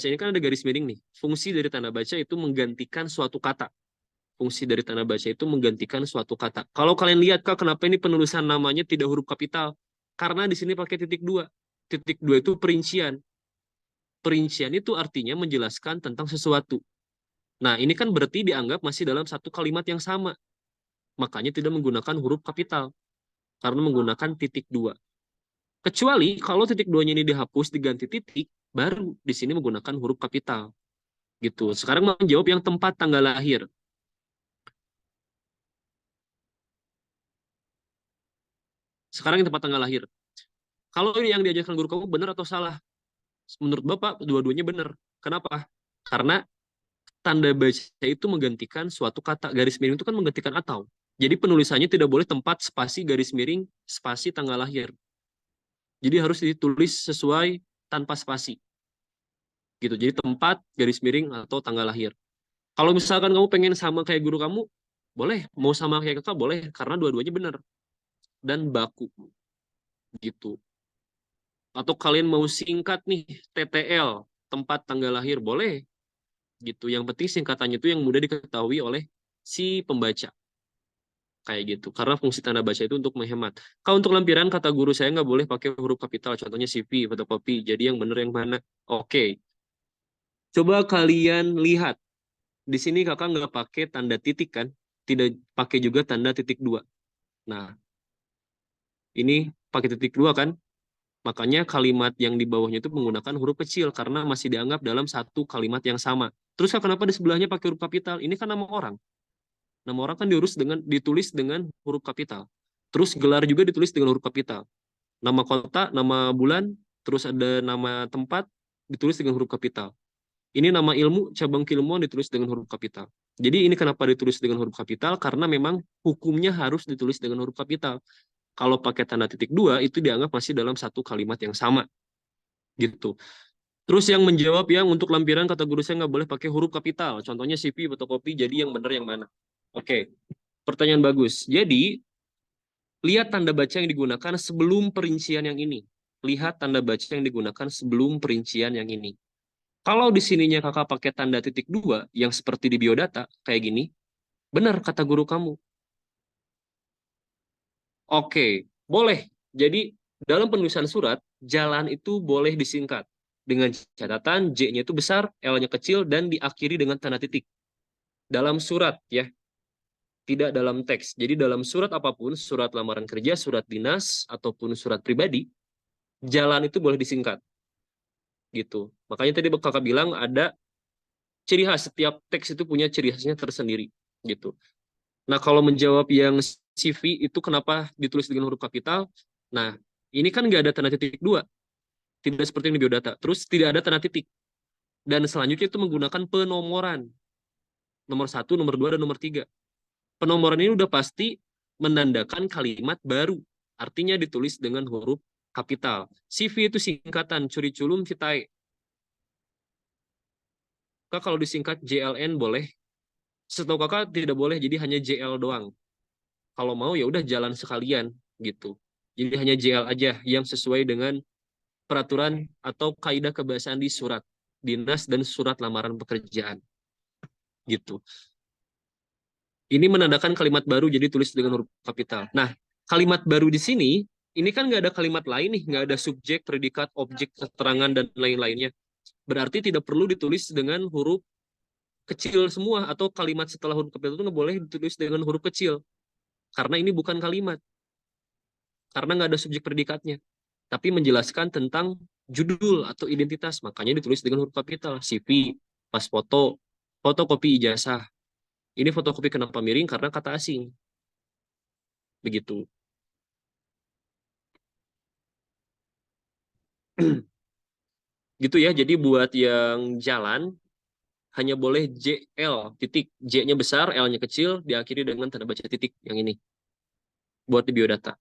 ini kan ada garis miring nih. Fungsi dari tanda baca itu menggantikan suatu kata. Fungsi dari tanda baca itu menggantikan suatu kata. Kalau kalian lihat, Kak, kenapa ini penulisan namanya tidak huruf kapital? Karena di sini pakai titik dua. Titik dua itu perincian. Perincian itu artinya menjelaskan tentang sesuatu. Nah, ini kan berarti dianggap masih dalam satu kalimat yang sama. Makanya tidak menggunakan huruf kapital. Karena menggunakan titik dua. Kecuali kalau titik duanya ini dihapus diganti titik, baru di sini menggunakan huruf kapital. Gitu. Sekarang menjawab yang tempat tanggal lahir. Sekarang yang tempat tanggal lahir. Kalau ini yang diajarkan guru kamu benar atau salah? Menurut Bapak, dua-duanya benar. Kenapa? Karena tanda baca itu menggantikan suatu kata. Garis miring itu kan menggantikan atau. Jadi penulisannya tidak boleh tempat spasi garis miring spasi tanggal lahir. Jadi harus ditulis sesuai tanpa spasi. Gitu. Jadi tempat garis miring atau tanggal lahir. Kalau misalkan kamu pengen sama kayak guru kamu, boleh. Mau sama kayak kakak, boleh. Karena dua-duanya benar. Dan baku. Gitu. Atau kalian mau singkat nih, TTL, tempat tanggal lahir, boleh. Gitu. Yang penting singkatannya itu yang mudah diketahui oleh si pembaca. Kayak gitu. Karena fungsi tanda baca itu untuk menghemat. Kalau untuk lampiran, kata guru saya nggak boleh pakai huruf kapital. Contohnya CV, fotokopi. Jadi yang benar yang mana? Oke. Coba kalian lihat. Di sini kakak nggak pakai tanda titik kan? Tidak pakai juga tanda titik dua. Nah, ini pakai titik dua kan? Makanya kalimat yang di bawahnya itu menggunakan huruf kecil karena masih dianggap dalam satu kalimat yang sama. Terus Kak, kenapa di sebelahnya pakai huruf kapital? Ini kan nama orang. Nama orang kan ditulis dengan huruf kapital. Terus gelar juga ditulis dengan huruf kapital. Nama kota, nama bulan, terus ada nama tempat ditulis dengan huruf kapital. Ini nama ilmu, cabang keilmuan ditulis dengan huruf kapital. Jadi ini kenapa ditulis dengan huruf kapital? Karena memang hukumnya harus ditulis dengan huruf kapital. Kalau pakai tanda titik dua, itu dianggap masih dalam satu kalimat yang sama. Gitu. Terus yang menjawab yang untuk lampiran kata guru saya nggak boleh pakai huruf kapital. Contohnya CV, fotokopi, jadi yang benar yang mana? Oke, pertanyaan bagus. Jadi, lihat tanda baca yang digunakan sebelum perincian yang ini. Lihat tanda baca yang digunakan sebelum perincian yang ini. Kalau di sininya kakak pakai tanda titik dua, yang seperti di biodata, kayak gini, benar kata guru kamu. Oke, boleh. Jadi, dalam penulisan surat, jalan itu boleh disingkat. Dengan catatan, J-nya itu besar, L-nya kecil, dan diakhiri dengan tanda titik. Dalam surat, ya. Tidak dalam teks. Jadi, dalam surat apapun, surat lamaran kerja, surat dinas, ataupun surat pribadi, jalan itu boleh disingkat. Gitu. Makanya tadi kakak bilang ada ciri khas. Setiap teks itu punya ciri khasnya tersendiri. Gitu. Nah, kalau menjawab yang CV itu kenapa ditulis dengan huruf kapital? Nah, ini kan nggak ada tanda titik dua. Tidak seperti yang di biodata. Terus tidak ada tanda titik. Dan selanjutnya itu menggunakan penomoran. Nomor satu, nomor dua, dan nomor tiga. Penomoran ini udah pasti menandakan kalimat baru. Artinya ditulis dengan huruf kapital. CV itu singkatan, curi culum vitae. Kak, kalau disingkat JLN boleh. Setahu kakak tidak boleh, jadi hanya JL doang. Kalau mau ya udah jalan sekalian gitu. Jadi hanya JL aja yang sesuai dengan peraturan atau kaidah kebahasaan di surat dinas dan surat lamaran pekerjaan gitu. Ini menandakan kalimat baru jadi tulis dengan huruf kapital. Nah, kalimat baru di sini ini kan nggak ada kalimat lain nih, nggak ada subjek, predikat, objek, keterangan dan lain-lainnya. Berarti tidak perlu ditulis dengan huruf kecil semua atau kalimat setelah huruf kapital itu nggak boleh ditulis dengan huruf kecil karena ini bukan kalimat, karena nggak ada subjek predikatnya, tapi menjelaskan tentang judul atau identitas, makanya ditulis dengan huruf kapital. CV, pas foto, fotokopi ijazah. Ini fotokopi kenapa miring? Karena kata asing. Begitu. Gitu ya, jadi buat yang jalan, hanya boleh JL, titik. J-nya besar, L-nya kecil, diakhiri dengan tanda baca titik. Yang ini, buat di biodata.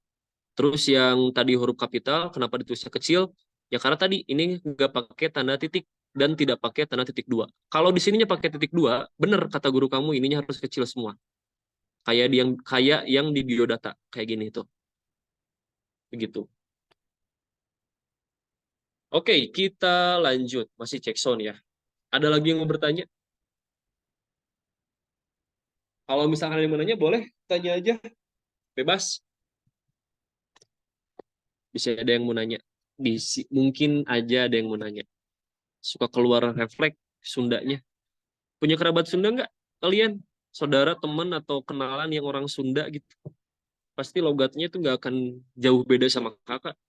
Terus yang tadi huruf kapital, kenapa ditulisnya kecil? Ya karena tadi ini nggak pakai tanda titik dan tidak pakai tanda titik dua. Kalau di sininya pakai titik dua, bener kata guru kamu ininya harus kecil semua. Kayak yang di biodata kayak gini tuh. Begitu. Oke, kita lanjut. Masih cek sound ya. Ada lagi yang mau bertanya? Kalau misalkan ada yang mau nanya, boleh tanya aja. Bebas. Bisa ada yang mau nanya. Mungkin aja ada yang mau nanya. Suka keluar refleks Sundanya. Punya kerabat Sunda nggak? Kalian? Saudara, teman, atau kenalan yang orang Sunda gitu. Pasti logatnya itu nggak akan jauh beda sama kakak.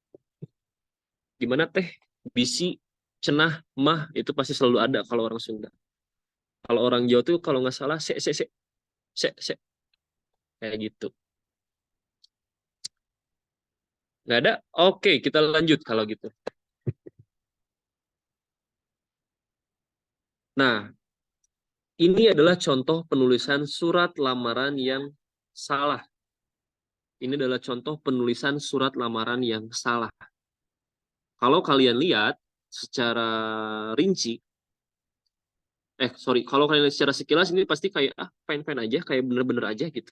Gimana teh? Bisi, cenah, mah, itu pasti selalu ada kalau orang Sunda. Kalau orang Jawa tuh kalau nggak salah, se. Kayak gitu. Nggak ada? Oke, kita lanjut kalau gitu. Nah, ini adalah contoh penulisan surat lamaran yang salah. Ini adalah contoh penulisan surat lamaran yang salah. Kalau kalian lihat secara rinci, kalau kalian lihat secara sekilas ini pasti kayak fine-fine aja, kayak bener-bener aja gitu.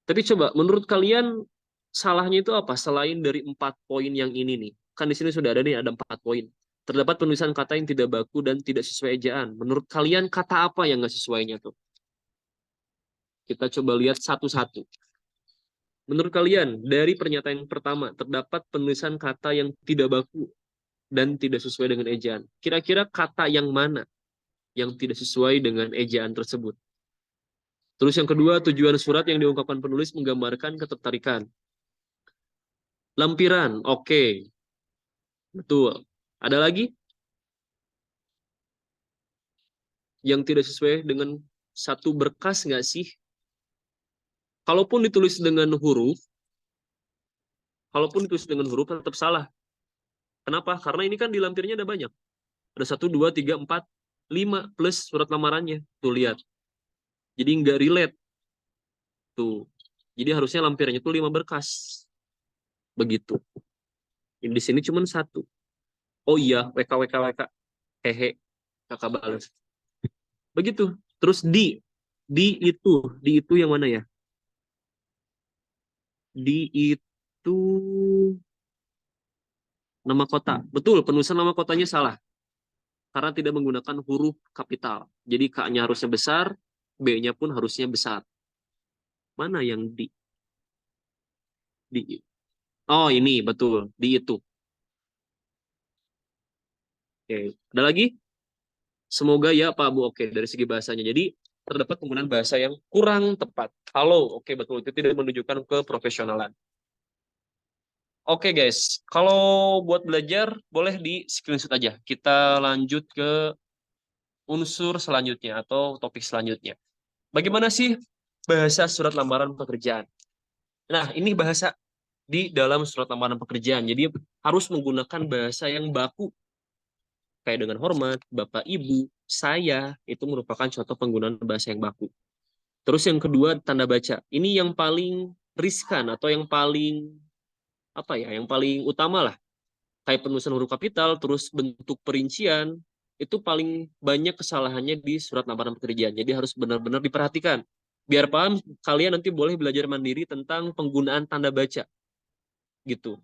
Tapi coba, menurut kalian salahnya itu apa selain dari 4 poin yang ini nih? Kan di sini sudah ada nih, ada 4 poin. Terdapat penulisan kata yang tidak baku dan tidak sesuai ejaan. Menurut kalian kata apa yang nggak sesuainya tuh? Kita coba lihat satu-satu. Menurut kalian, dari pernyataan yang pertama, terdapat penulisan kata yang tidak baku dan tidak sesuai dengan ejaan. Kira-kira kata yang mana yang tidak sesuai dengan ejaan tersebut? Terus yang kedua, tujuan surat yang diungkapkan penulis menggambarkan ketertarikan. Lampiran, oke, betul. Ada lagi yang tidak sesuai dengan satu berkas nggak sih? Kalaupun ditulis dengan huruf, tetap salah. Kenapa? Karena ini kan di lampirnya ada banyak. Ada 1, 2, 3, 4, 5 plus surat lamarannya. Tuh lihat. Jadi nggak relate. Tuh. Jadi harusnya lampirnya tuh 5 berkas. Begitu. Di sini cuma 1. Oh iya, WK. Hehe. Kakak balas. Begitu. Terus di itu yang mana ya? Di itu nama kota. Betul, penulisan nama kotanya salah. Karena tidak menggunakan huruf kapital. Jadi K-nya harusnya besar, B-nya pun harusnya besar. Mana yang di Oh, ini betul, di itu. Oke. Ada lagi? Semoga ya Pak Bu. Oke, dari segi bahasanya. Jadi terdapat penggunaan bahasa yang kurang tepat. Halo, oke betul. Itu tidak menunjukkan keprofesionalan. Oke guys, kalau buat belajar boleh di screenshot aja. Kita lanjut ke unsur selanjutnya atau topik selanjutnya. Bagaimana sih bahasa surat lamaran pekerjaan? Nah, ini bahasa di dalam surat lamaran pekerjaan. Jadi harus menggunakan bahasa yang baku. Kayak dengan hormat, Bapak, Ibu, saya, itu merupakan contoh penggunaan bahasa yang baku. Terus yang kedua, tanda baca. Ini yang paling riskan atau yang paling, yang paling utama lah. Kayak penulisan huruf kapital, terus bentuk perincian, itu paling banyak kesalahannya di surat lamaran pekerjaan. Jadi harus benar-benar diperhatikan. Biar paham, kalian nanti boleh belajar mandiri tentang penggunaan tanda baca. Gitu.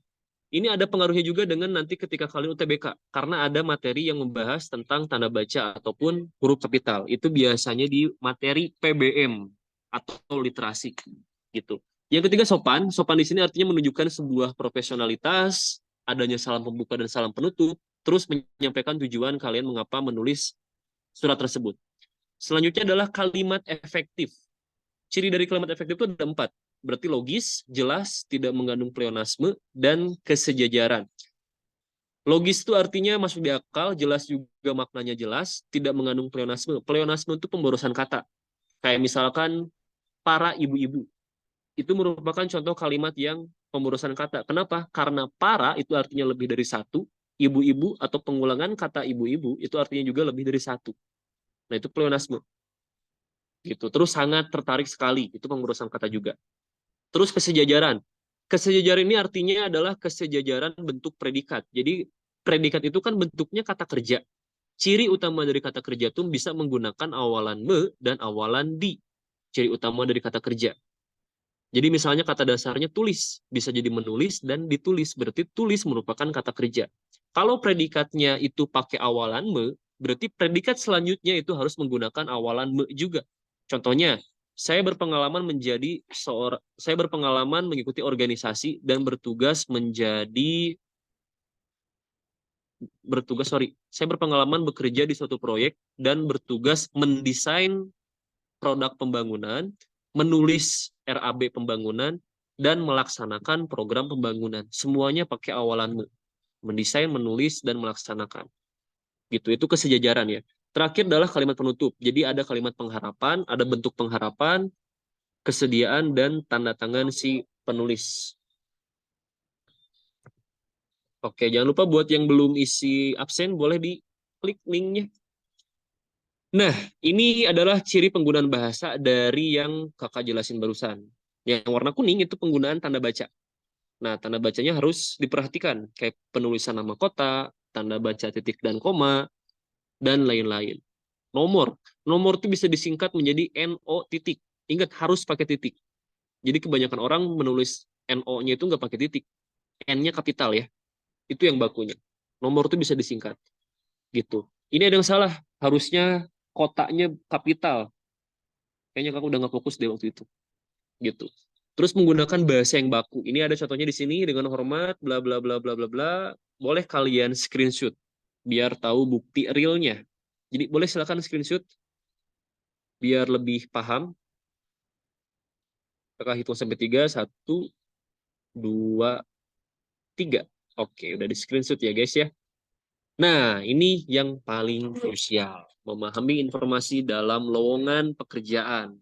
Ini ada pengaruhnya juga dengan nanti ketika kalian UTBK, karena ada materi yang membahas tentang tanda baca ataupun huruf kapital. Itu biasanya di materi PBM atau literasi gitu. Yang ketiga sopan. Sopan di sini artinya menunjukkan sebuah profesionalitas, adanya salam pembuka dan salam penutup, terus menyampaikan tujuan kalian mengapa menulis surat tersebut. Selanjutnya adalah kalimat efektif. Ciri dari kalimat efektif itu ada 4. Berarti logis, jelas, tidak mengandung pleonasme, dan kesejajaran. Logis itu artinya masuk di akal, jelas juga maknanya jelas, tidak mengandung pleonasme. Pleonasme itu pemborosan kata. Kayak misalkan para ibu-ibu. Itu merupakan contoh kalimat yang pemborosan kata. Kenapa? Karena para itu artinya lebih dari 1, ibu-ibu atau pengulangan kata ibu-ibu itu artinya juga lebih dari 1. Nah, itu pleonasme. Gitu. Terus sangat tertarik sekali, itu pengurusan kata juga. Terus kesejajaran. Kesejajaran ini artinya adalah kesejajaran bentuk predikat. Jadi predikat itu kan bentuknya kata kerja. Ciri utama dari kata kerja itu bisa menggunakan awalan me dan awalan di. Ciri utama dari kata kerja. Jadi misalnya kata dasarnya tulis, bisa jadi menulis dan ditulis. Berarti tulis merupakan kata kerja. Kalau predikatnya itu pakai awalan me, berarti predikat selanjutnya itu harus menggunakan awalan me juga. Contohnya, saya berpengalaman mengikuti organisasi dan saya berpengalaman bekerja di suatu proyek dan bertugas mendesain produk pembangunan, menulis RAB pembangunan, dan melaksanakan program pembangunan. Semuanya pakai awalan mendesain, menulis, dan melaksanakan. Gitu, itu kesejajaran ya. Terakhir adalah kalimat penutup. Jadi ada kalimat pengharapan, ada bentuk pengharapan, kesediaan, dan tanda tangan si penulis. Oke, jangan lupa buat yang belum isi absen, boleh diklik linknya. Nah, ini adalah ciri penggunaan bahasa dari yang kakak jelasin barusan. Yang warna kuning itu penggunaan tanda baca. Nah, tanda bacanya harus diperhatikan, kayak penulisan nama kota, tanda baca titik dan koma, dan lain-lain. Nomor. Nomor itu bisa disingkat menjadi NO titik. Ingat, harus pakai titik. Jadi kebanyakan orang menulis NO-nya itu nggak pakai titik. N-nya kapital ya. Itu yang bakunya. Nomor itu bisa disingkat. Gitu. Ini ada yang salah. Harusnya kotaknya kapital. Kayaknya kakak udah nggak fokus deh waktu itu. Gitu. Terus menggunakan bahasa yang baku. Ini ada contohnya di sini dengan hormat, bla bla bla bla bla bla. Boleh kalian screenshot biar tahu bukti realnya. Jadi boleh silakan screenshot biar lebih paham. Kakak hitung sampai 3, 1, 2, 3. Oke, udah di screenshot ya guys ya. Nah, ini yang paling krusial. Memahami informasi dalam lowongan pekerjaan.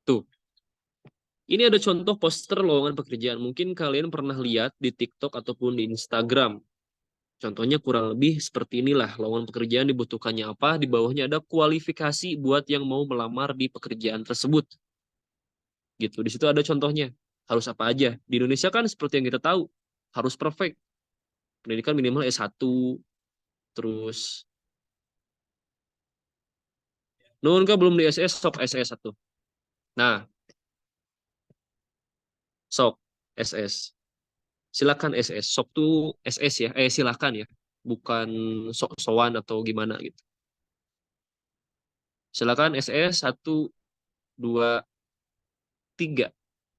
Tuh, ini ada contoh poster lowongan pekerjaan. Mungkin kalian pernah lihat di TikTok ataupun di Instagram. Contohnya kurang lebih seperti inilah. Lowongan pekerjaan dibutuhkannya apa. Di bawahnya ada kualifikasi buat yang mau melamar di pekerjaan tersebut. Gitu. Di situ ada contohnya. Harus apa aja. Di Indonesia kan seperti yang kita tahu. Harus perfect. Pendidikan minimal S1. Terus. Nuhun kah belum di SS, sok SS satu. Nah, sok SS. Silakan SS. Sok tuh SS ya. Silakan ya. Bukan sok-sokan atau gimana gitu. Silakan SS 1, 2, 3.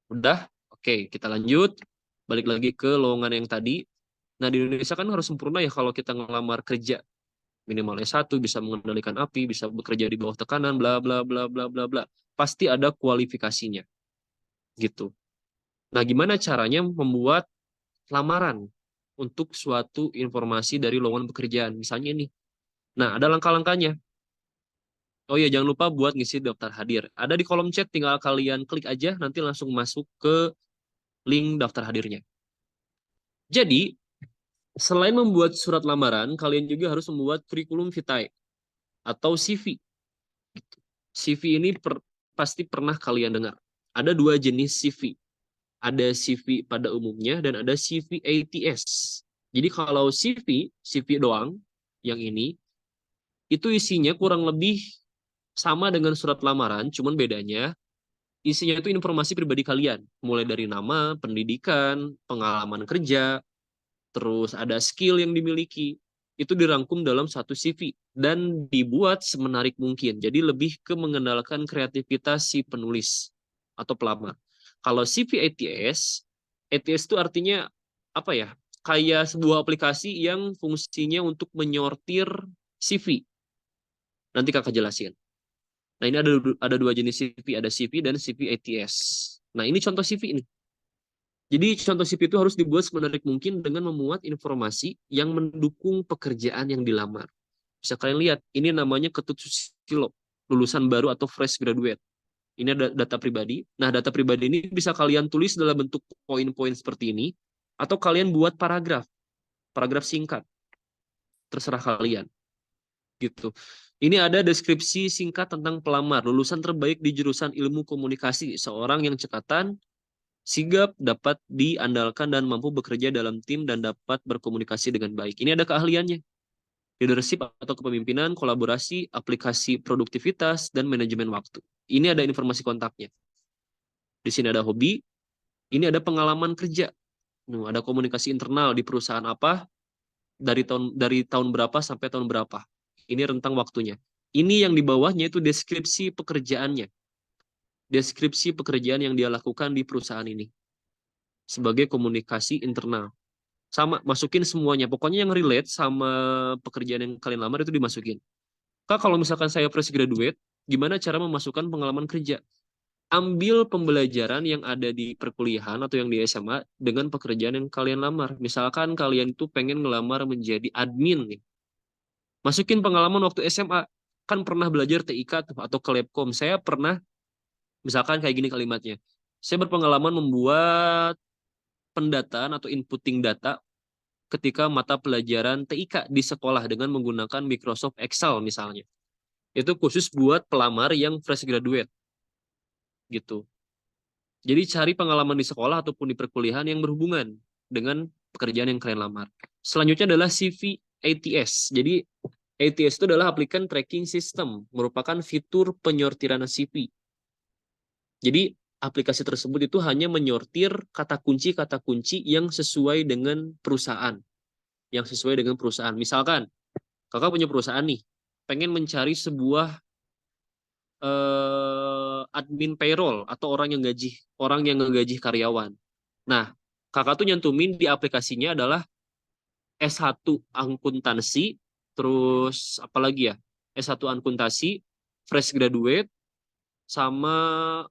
Udah? Oke, kita lanjut. Balik lagi ke lowongan yang tadi. Nah, di Indonesia kan harus sempurna ya kalau kita ngelamar kerja. Minimal S1, bisa mengendalikan api, bisa bekerja di bawah tekanan, bla bla bla bla bla bla. Pasti ada kualifikasinya. Gitu. Nah, gimana caranya membuat lamaran untuk suatu informasi dari lowongan pekerjaan? Misalnya ini. Nah, ada langkah-langkahnya. Oh iya, jangan lupa buat ngisi daftar hadir. Ada di kolom chat, tinggal kalian klik aja, nanti langsung masuk ke link daftar hadirnya. Jadi, selain membuat surat lamaran, kalian juga harus membuat curriculum vitae atau CV. CV ini pasti pernah kalian dengar. Ada dua jenis CV. Ada CV pada umumnya dan ada CV ATS. Jadi kalau CV doang, yang ini, itu isinya kurang lebih sama dengan surat lamaran, cuman bedanya isinya itu informasi pribadi kalian, mulai dari nama, pendidikan, pengalaman kerja, terus ada skill yang dimiliki, itu dirangkum dalam satu CV dan dibuat semenarik mungkin. Jadi lebih ke mengenalkan kreativitas si penulis atau pelamar. Kalau CV ATS itu artinya apa ya? Kayak sebuah aplikasi yang fungsinya untuk menyortir CV. Nanti kakak jelasin. Nah, ini ada dua jenis CV, ada CV dan CV ATS. Nah, ini contoh CV ini. Jadi contoh CV itu harus dibuat semenarik mungkin dengan memuat informasi yang mendukung pekerjaan yang dilamar. Bisa kalian lihat, ini namanya Ketut Susilo, lulusan baru atau fresh graduate. Ini ada data pribadi. Nah, data pribadi ini bisa kalian tulis dalam bentuk poin-poin seperti ini, atau kalian buat paragraf singkat. Terserah kalian. Gitu. Ini ada deskripsi singkat tentang pelamar, lulusan terbaik di jurusan ilmu komunikasi, seorang yang cekatan, sigap, dapat diandalkan dan mampu bekerja dalam tim dan dapat berkomunikasi dengan baik. Ini ada keahliannya. Leadership atau kepemimpinan, kolaborasi, aplikasi produktivitas, dan manajemen waktu. Ini ada informasi kontaknya. Di sini ada hobi, ini ada pengalaman kerja. Ada komunikasi internal di perusahaan apa, dari tahun berapa sampai tahun berapa. Ini rentang waktunya. Ini yang di bawahnya itu deskripsi pekerjaannya. Deskripsi pekerjaan yang dia lakukan di perusahaan ini sebagai komunikasi internal. Sama, masukin semuanya. Pokoknya yang relate sama pekerjaan yang kalian lamar itu dimasukin. Kak, kalau misalkan saya fresh graduate, gimana cara memasukkan pengalaman kerja? Ambil pembelajaran yang ada di perkuliahan atau yang di SMA dengan pekerjaan yang kalian lamar. Misalkan kalian itu pengen ngelamar menjadi admin nih. Masukin pengalaman waktu SMA. Kan pernah belajar TIK tuh, atau Kelebkom. Saya pernah, misalkan kayak gini kalimatnya. Saya berpengalaman membuat pendataan atau inputting data ketika mata pelajaran TIK di sekolah dengan menggunakan Microsoft Excel misalnya. Itu khusus buat pelamar yang fresh graduate gitu. Jadi cari pengalaman di sekolah ataupun di perkuliahan yang berhubungan dengan pekerjaan yang kalian lamar. Selanjutnya adalah CV ATS. Jadi ATS itu adalah Applicant Tracking System, merupakan fitur penyortiran CV. Jadi aplikasi tersebut itu hanya menyortir kata kunci yang sesuai dengan perusahaan, yang sesuai dengan perusahaan. Misalkan kakak punya perusahaan nih, pengen mencari sebuah admin payroll atau orang yang ngegaji karyawan. Nah, kakak tuh nyantumin di aplikasinya adalah S1 akuntansi, terus apa lagi ya? S1 akuntansi, fresh graduate, sama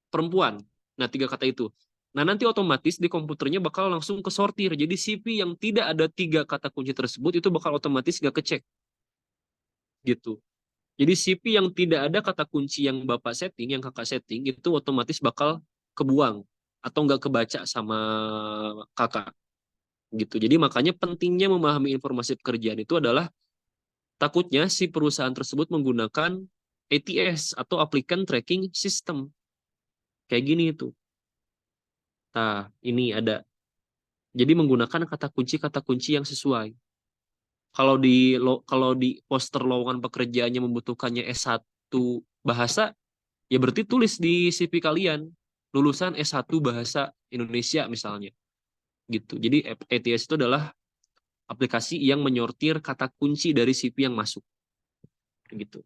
perempuan. Nah, tiga kata itu. Nah, nanti otomatis di komputernya bakal langsung kesortir. Jadi CV yang tidak ada tiga kata kunci tersebut itu bakal otomatis gak kecek gitu. Jadi CV yang tidak ada kata kunci yang Bapak setting, yang Kakak setting, itu otomatis bakal kebuang atau nggak kebaca sama Kakak gitu. Jadi makanya pentingnya memahami informasi pekerjaan itu adalah takutnya si perusahaan tersebut menggunakan ATS atau Applicant Tracking System. Kayak gini itu. Nah, ini ada. Jadi menggunakan kata kunci yang sesuai. Kalau di poster lowongan pekerjaannya membutuhkannya S1 bahasa, ya berarti tulis di CV kalian lulusan S1 bahasa Indonesia misalnya gitu. Jadi ATS itu adalah aplikasi yang menyortir kata kunci dari CV yang masuk gitu.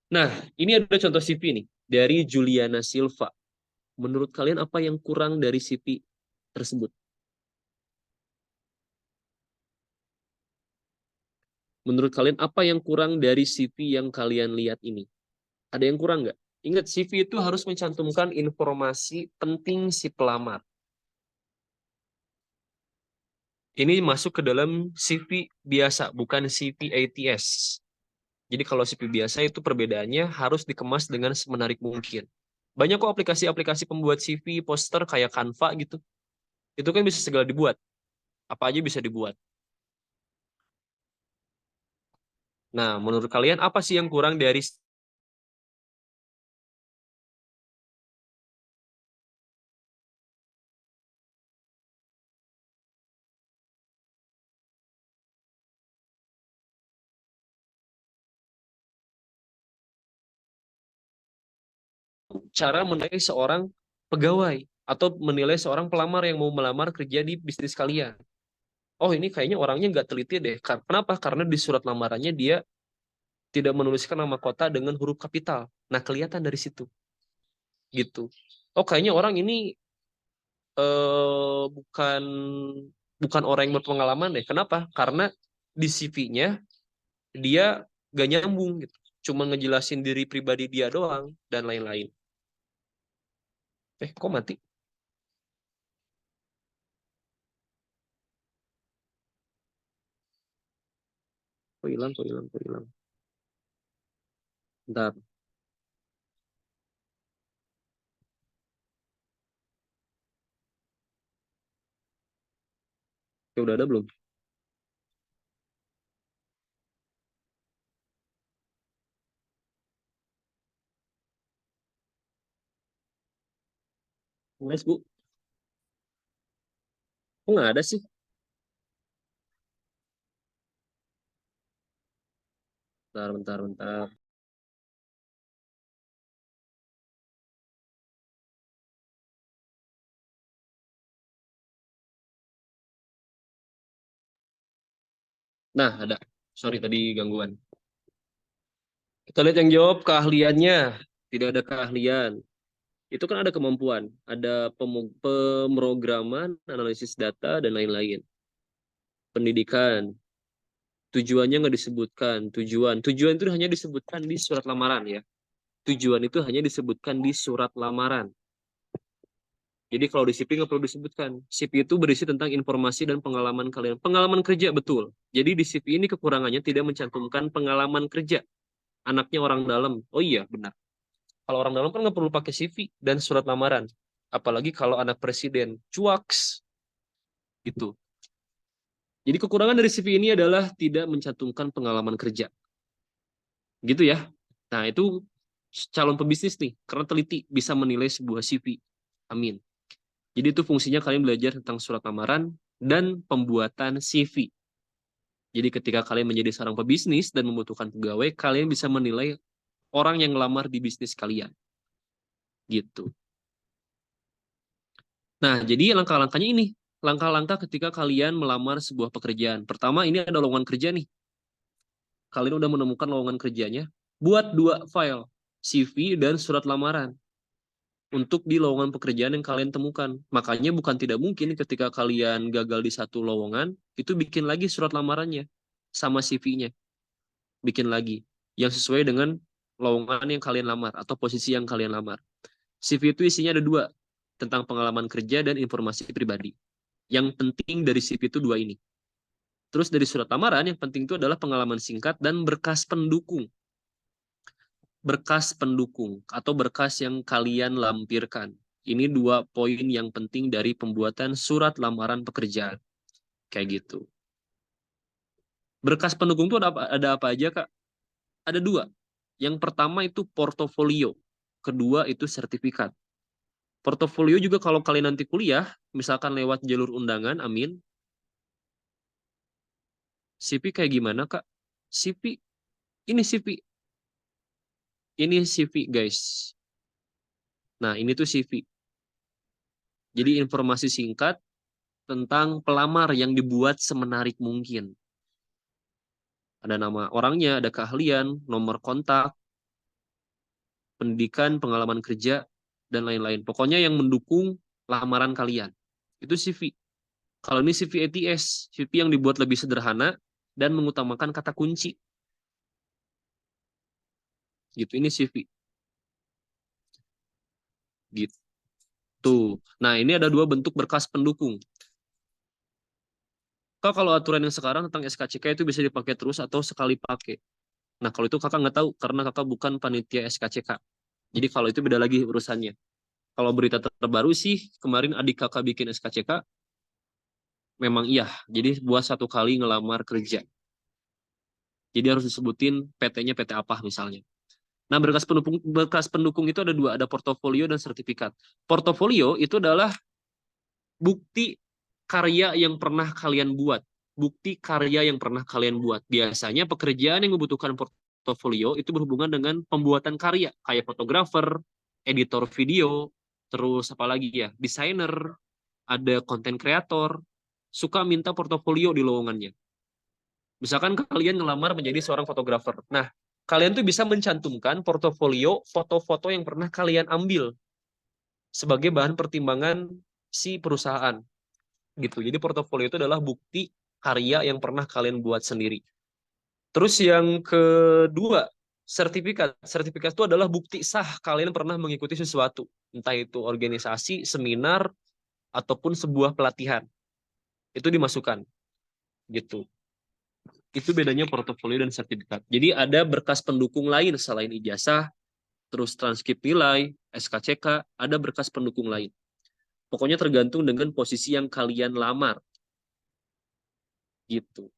Nah, ini ada contoh CV nih dari Juliana Silva. Menurut kalian apa yang kurang dari CV tersebut? Menurut kalian apa yang kurang dari CV yang kalian lihat ini? Ada yang kurang nggak? Ingat, CV itu harus mencantumkan informasi penting si pelamar. Ini masuk ke dalam CV biasa, bukan CV ATS. Jadi kalau CV biasa itu perbedaannya harus dikemas dengan semenarik mungkin. Banyak kok aplikasi-aplikasi pembuat CV, poster kayak Canva gitu. Itu kan bisa segala dibuat. Apa aja bisa dibuat. Nah, menurut kalian apa sih yang kurang dari cara menilai seorang pegawai atau menilai seorang pelamar yang mau melamar kerja di bisnis kalian? Oh, ini kayaknya orangnya nggak teliti deh. Kenapa? Karena di surat lamarannya dia tidak menuliskan nama kota dengan huruf kapital. Nah, kelihatan dari situ. Gitu. Oh, kayaknya orang ini bukan bukan orang yang berpengalaman deh. Kenapa? Karena di CV-nya dia gak nyambung gitu. Cuma ngejelasin diri pribadi dia doang dan lain-lain. Kok mati? Kok hilang? Kok hilang? Kok hilang? Bentar. Ya udah ada belum? SMS, Bu. Kok nggak ada sih? Bentar, bentar, bentar. Nah, ada. Sorry, tadi gangguan. Kita lihat yang jawab keahliannya. Tidak ada keahlian. Itu kan ada kemampuan. Ada pemrograman, analisis data, dan lain-lain. Pendidikan. Tujuannya nggak disebutkan. Tujuan itu hanya disebutkan di surat lamaran ya. Tujuan itu hanya disebutkan di surat lamaran. Jadi kalau di CV nggak perlu disebutkan. CV itu berisi tentang informasi dan pengalaman kalian. Pengalaman kerja betul. Jadi di CV ini kekurangannya tidak mencantumkan pengalaman kerja. Anaknya orang dalam. Oh iya, benar. Kalau orang dalam kan nggak perlu pakai CV dan surat lamaran. Apalagi kalau anak presiden. Cuaks. Gitu. Jadi kekurangan dari CV ini adalah tidak mencantumkan pengalaman kerja. Gitu ya. Nah, itu calon pebisnis nih. Karena teliti bisa menilai sebuah CV. Amin. Jadi itu fungsinya kalian belajar tentang surat lamaran dan pembuatan CV. Jadi ketika kalian menjadi seorang pebisnis dan membutuhkan pegawai, kalian bisa menilai orang yang ngelamar di bisnis kalian. Gitu. Nah, jadi langkah-langkahnya ini. Langkah-langkah ketika kalian melamar sebuah pekerjaan. Pertama, ini ada lowongan kerja nih. Kalian udah menemukan lowongan kerjanya. Buat 2 file, CV dan surat lamaran. Untuk di lowongan pekerjaan yang kalian temukan. Makanya bukan tidak mungkin ketika kalian gagal di satu lowongan, itu bikin lagi surat lamarannya sama CV-nya. Bikin lagi. Yang sesuai dengan lowongan yang kalian lamar atau posisi yang kalian lamar. CV itu isinya ada 2, tentang pengalaman kerja dan informasi pribadi. Yang penting dari CV itu 2 ini. Terus dari surat lamaran yang penting itu adalah pengalaman singkat dan berkas pendukung. Berkas pendukung atau berkas yang kalian lampirkan. Ini 2 poin yang penting dari pembuatan surat lamaran pekerjaan. Kayak gitu. Berkas pendukung itu ada apa aja, Kak? Ada 2. Yang pertama itu portofolio. Kedua itu sertifikat. Portofolio juga kalau kalian nanti kuliah, misalkan lewat jalur undangan, amin. CV kayak gimana, Kak? CV, ini CV. Ini CV, guys. Nah, ini tuh CV. Jadi informasi singkat tentang pelamar yang dibuat semenarik mungkin. Ada nama orangnya, ada keahlian, nomor kontak, pendidikan, pengalaman kerja, dan lain-lain. Pokoknya yang mendukung lamaran kalian. Itu CV. Kalau ini CV ATS, CV yang dibuat lebih sederhana dan mengutamakan kata kunci. Gitu, ini CV. Gitu. Nah, ini ada 2 bentuk berkas pendukung. Kak, kalau aturan yang sekarang tentang SKCK itu bisa dipakai terus atau sekali pakai. Nah, kalau itu kakak nggak tahu karena kakak bukan panitia SKCK. Jadi kalau itu beda lagi urusannya. Kalau berita terbaru sih, kemarin adik kakak bikin SKCK, memang iya. Jadi buat 1 kali ngelamar kerja. Jadi harus disebutin PT-nya PT apa misalnya. Nah, berkas pendukung itu ada 2, ada portofolio dan sertifikat. Portofolio itu adalah bukti karya yang pernah kalian buat. Bukti karya yang pernah kalian buat. Biasanya pekerjaan yang membutuhkan portofolio itu berhubungan dengan pembuatan karya, kayak fotografer, editor video, terus apa lagi ya, desainer, ada konten kreator, suka minta portofolio di lowongannya. Misalkan kalian ngelamar menjadi seorang fotografer. Nah, kalian tuh bisa mencantumkan portofolio foto-foto yang pernah kalian ambil sebagai bahan pertimbangan si perusahaan gitu. Jadi portofolio itu adalah bukti karya yang pernah kalian buat sendiri. Terus yang kedua, sertifikat. Sertifikat itu adalah bukti sah kalian pernah mengikuti sesuatu, entah itu organisasi, seminar, ataupun sebuah pelatihan. Itu dimasukkan gitu. Itu bedanya portofolio dan sertifikat. Jadi ada berkas pendukung lain selain ijazah, terus transkrip nilai, SKCK, ada berkas pendukung lain. Pokoknya tergantung dengan posisi yang kalian lamar. Gitu.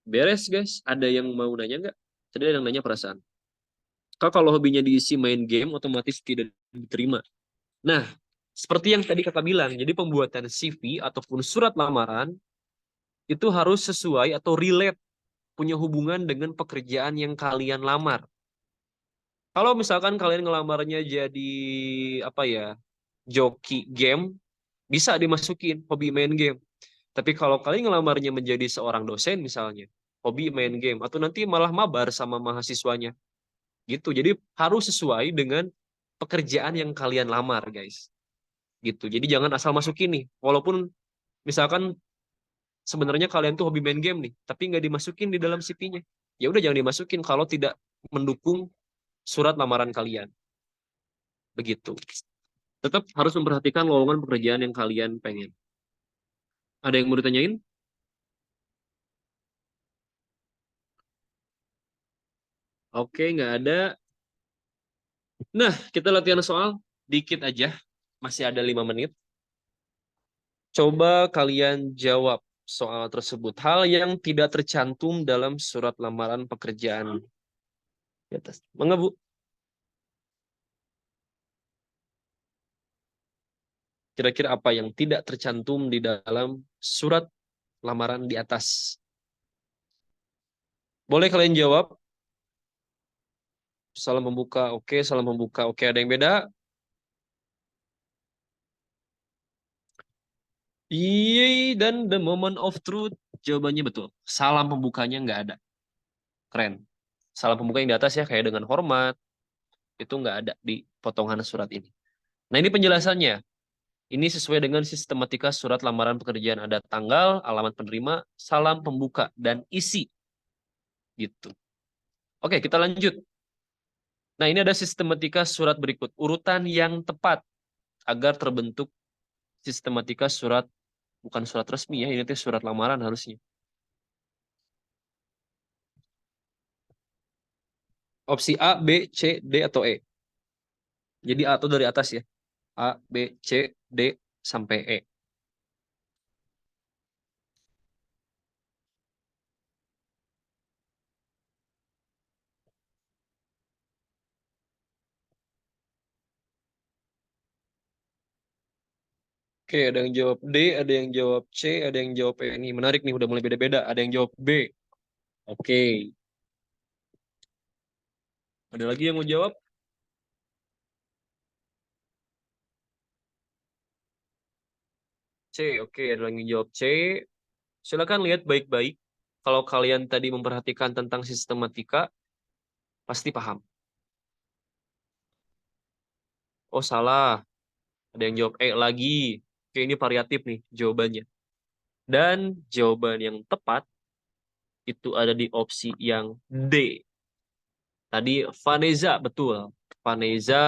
Beres, guys. Ada yang mau nanya nggak? Tadi ada yang nanya perasaan. Kalau hobinya diisi main game, otomatis tidak diterima. Nah, Seperti yang tadi kakak bilang, jadi pembuatan CV ataupun surat lamaran itu harus sesuai atau relate, punya hubungan dengan pekerjaan yang kalian lamar. Kalau misalkan kalian ngelamarnya jadi apa ya, joki game, bisa dimasukin hobi main game. Tapi kalau kalian ngelamarnya menjadi seorang dosen misalnya, hobi main game, atau nanti malah mabar sama mahasiswanya, gitu. Jadi harus sesuai dengan pekerjaan yang kalian lamar, guys. Gitu. Jadi jangan asal masukin nih. Walaupun misalkan sebenarnya kalian tuh hobi main game nih, tapi nggak dimasukin di dalam CV-nya. Ya udah jangan dimasukin kalau tidak mendukung surat lamaran kalian. Begitu. Tetap harus memperhatikan lowongan pekerjaan yang kalian pengen. Ada yang mau ditanyain? Oke, nggak ada. Nah, kita latihan soal dikit aja. Masih ada 5 menit. Coba kalian jawab soal tersebut. Hal yang tidak tercantum dalam surat lamaran pekerjaan di atas. Mangga, Bu. Kira-kira apa yang tidak tercantum di dalam surat lamaran di atas? Boleh kalian jawab. Salam membuka, oke. Salam membuka, oke. Ada yang beda? Iya, dan the moment of truth. Jawabannya betul. Salam pembukanya nggak ada. Keren. Salam pembuka yang di atas ya, kayak dengan hormat. Itu nggak ada di potongan surat ini. Nah, ini penjelasannya. Ini sesuai dengan sistematika surat lamaran pekerjaan. Ada tanggal, alamat penerima, salam pembuka, dan isi. Gitu. Oke, kita lanjut. Nah, ini ada sistematika surat berikut. Urutan yang tepat agar terbentuk sistematika surat, bukan surat resmi ya, ini tuh surat lamaran harusnya. Opsi A, B, C, D, atau E. Jadi A itu dari atas ya. A, B, C, D, sampai E. Oke, ada yang jawab D, ada yang jawab C, ada yang jawab E. Ini menarik nih, udah mulai beda-beda. Ada yang jawab B. Oke. Ada lagi yang mau jawab? C. Oke, ada lagi yang jawab C. Silakan lihat baik-baik. Kalau kalian tadi memperhatikan tentang sistematika, pasti paham. Oh, salah. Ada yang jawab E lagi. Oke, ini variatif nih jawabannya. Dan jawaban yang tepat itu ada di opsi yang D. Tadi Vanessa, betul. Vanessa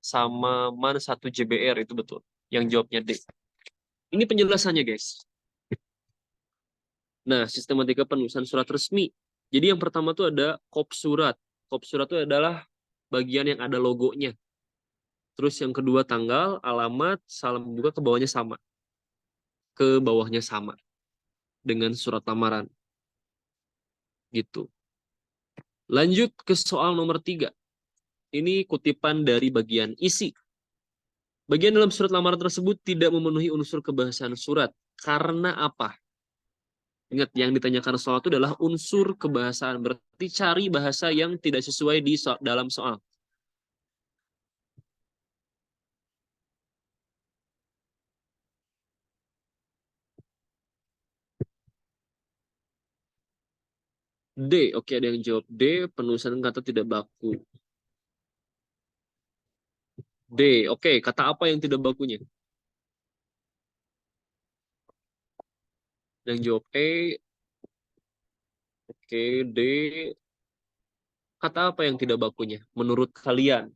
sama Man 1 JBR itu betul. Yang jawabnya D. Ini penjelasannya, guys. Nah, sistematika penulisan surat resmi. Jadi yang pertama tuh ada kop surat. Kop surat itu adalah bagian yang ada logonya. Terus yang kedua tanggal, alamat, salam membuka ke bawahnya sama. Ke bawahnya sama dengan surat lamaran. Gitu. Lanjut ke soal nomor 3. Ini kutipan dari bagian isi. Bagian dalam surat lamaran tersebut tidak memenuhi unsur kebahasaan surat. Karena apa? Ingat, yang ditanyakan soal itu adalah unsur kebahasaan. Berarti cari bahasa yang tidak sesuai di dalam soal. D, oke, ada yang jawab D, penulisan kata tidak baku. D, oke, kata apa yang tidak bakunya? Yang jawab E, oke, D, kata apa yang tidak bakunya? Menurut kalian,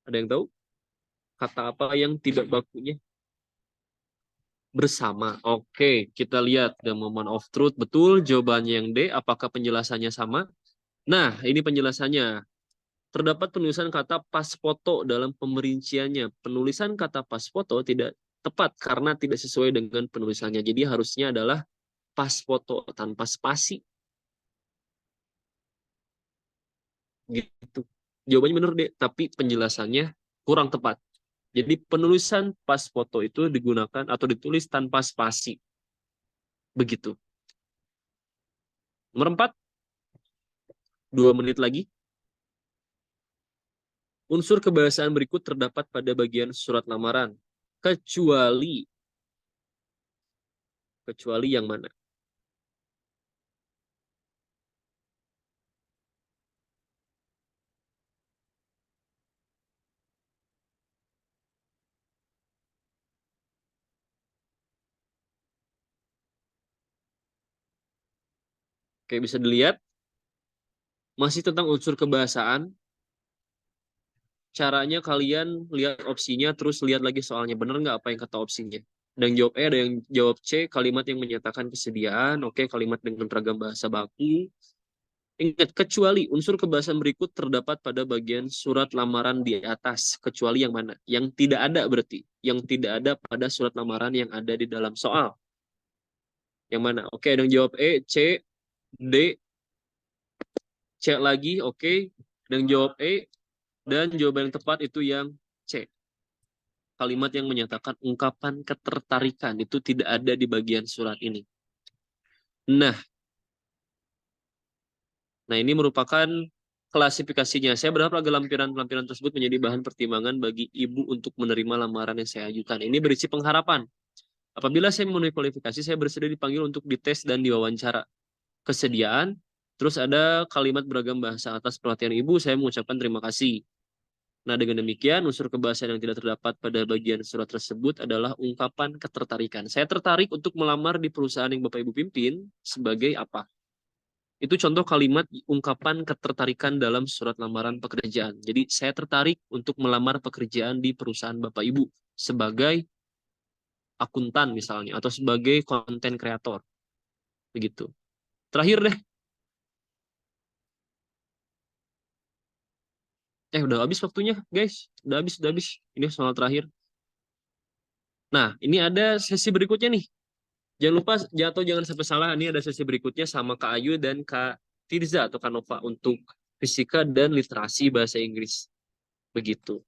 ada yang tahu? Kata apa yang tidak bakunya? Bersama. Oke, kita lihat the moment of truth. Betul, jawabannya yang D. Apakah penjelasannya sama? Nah, ini penjelasannya. Terdapat penulisan kata pas foto dalam pemerinciannya. Penulisan kata pas foto tidak tepat karena tidak sesuai dengan penulisannya. Jadi harusnya adalah pas foto tanpa spasi. Gitu. Jawabannya bener deh, tapi penjelasannya kurang tepat. Jadi penulisan pas foto itu digunakan atau ditulis tanpa spasi. Begitu. Nomor 4, 2 menit lagi. Unsur kebahasaan berikut terdapat pada bagian surat lamaran. Kecuali. Kecuali yang mana? Oke, bisa dilihat. Masih tentang unsur kebahasaan. Caranya kalian lihat opsinya, terus lihat lagi soalnya. Bener nggak apa yang kata opsinya? Ada yang jawab E, ada yang jawab C, kalimat yang menyatakan kesediaan. Oke, kalimat dengan ragam bahasa baku. Ingat, kecuali unsur kebahasaan berikut terdapat pada bagian surat lamaran di atas. Kecuali yang mana? Yang tidak ada berarti. Yang tidak ada pada surat lamaran yang ada di dalam soal. Yang mana? Oke, ada yang jawab E, C, D, C lagi. Oke. Ada yang jawab E, dan jawaban yang tepat itu yang C. Kalimat yang menyatakan ungkapan ketertarikan itu tidak ada di bagian surat ini. Nah, ini merupakan klasifikasinya. Saya berharap lampiran-lampiran tersebut menjadi bahan pertimbangan bagi ibu untuk menerima lamaran yang saya ajukan. Ini berisi pengharapan. Apabila saya memenuhi kualifikasi, saya bersedia dipanggil untuk dites dan diwawancara. Kesediaan, terus ada kalimat beragam bahasa. Atas perhatian ibu, saya mengucapkan terima kasih. Nah, dengan demikian, unsur kebahasaan yang tidak terdapat pada bagian surat tersebut adalah ungkapan ketertarikan. Saya tertarik untuk melamar di perusahaan yang Bapak Ibu pimpin sebagai apa? Itu contoh kalimat ungkapan ketertarikan dalam surat lamaran pekerjaan. Jadi, saya tertarik untuk melamar pekerjaan di perusahaan Bapak Ibu sebagai akuntan misalnya, atau sebagai konten kreator. Begitu. Terakhir deh. Udah habis waktunya, guys. Udah habis, udah habis. Ini soal terakhir. Nah, ini ada sesi berikutnya nih. Jangan lupa, jatuh jangan sampai salah. Ini ada sesi berikutnya sama Kak Ayu dan Kak Tirza atau Kak Nova untuk fisika dan literasi bahasa Inggris. Begitu.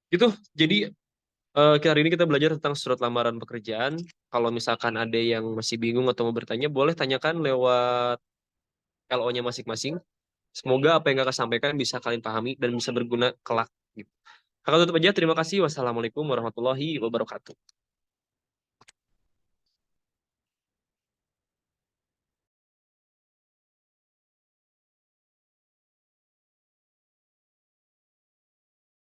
Gitu. Jadi hari ini kita belajar tentang surat lamaran pekerjaan. Kalau misalkan ada yang masih bingung atau mau bertanya, boleh tanyakan lewat LO-nya masing-masing. Semoga apa yang kakak sampaikan bisa kalian pahami dan bisa berguna kelak. Gitu. Kakak tutup aja. Terima kasih. Wassalamualaikum warahmatullahi wabarakatuh.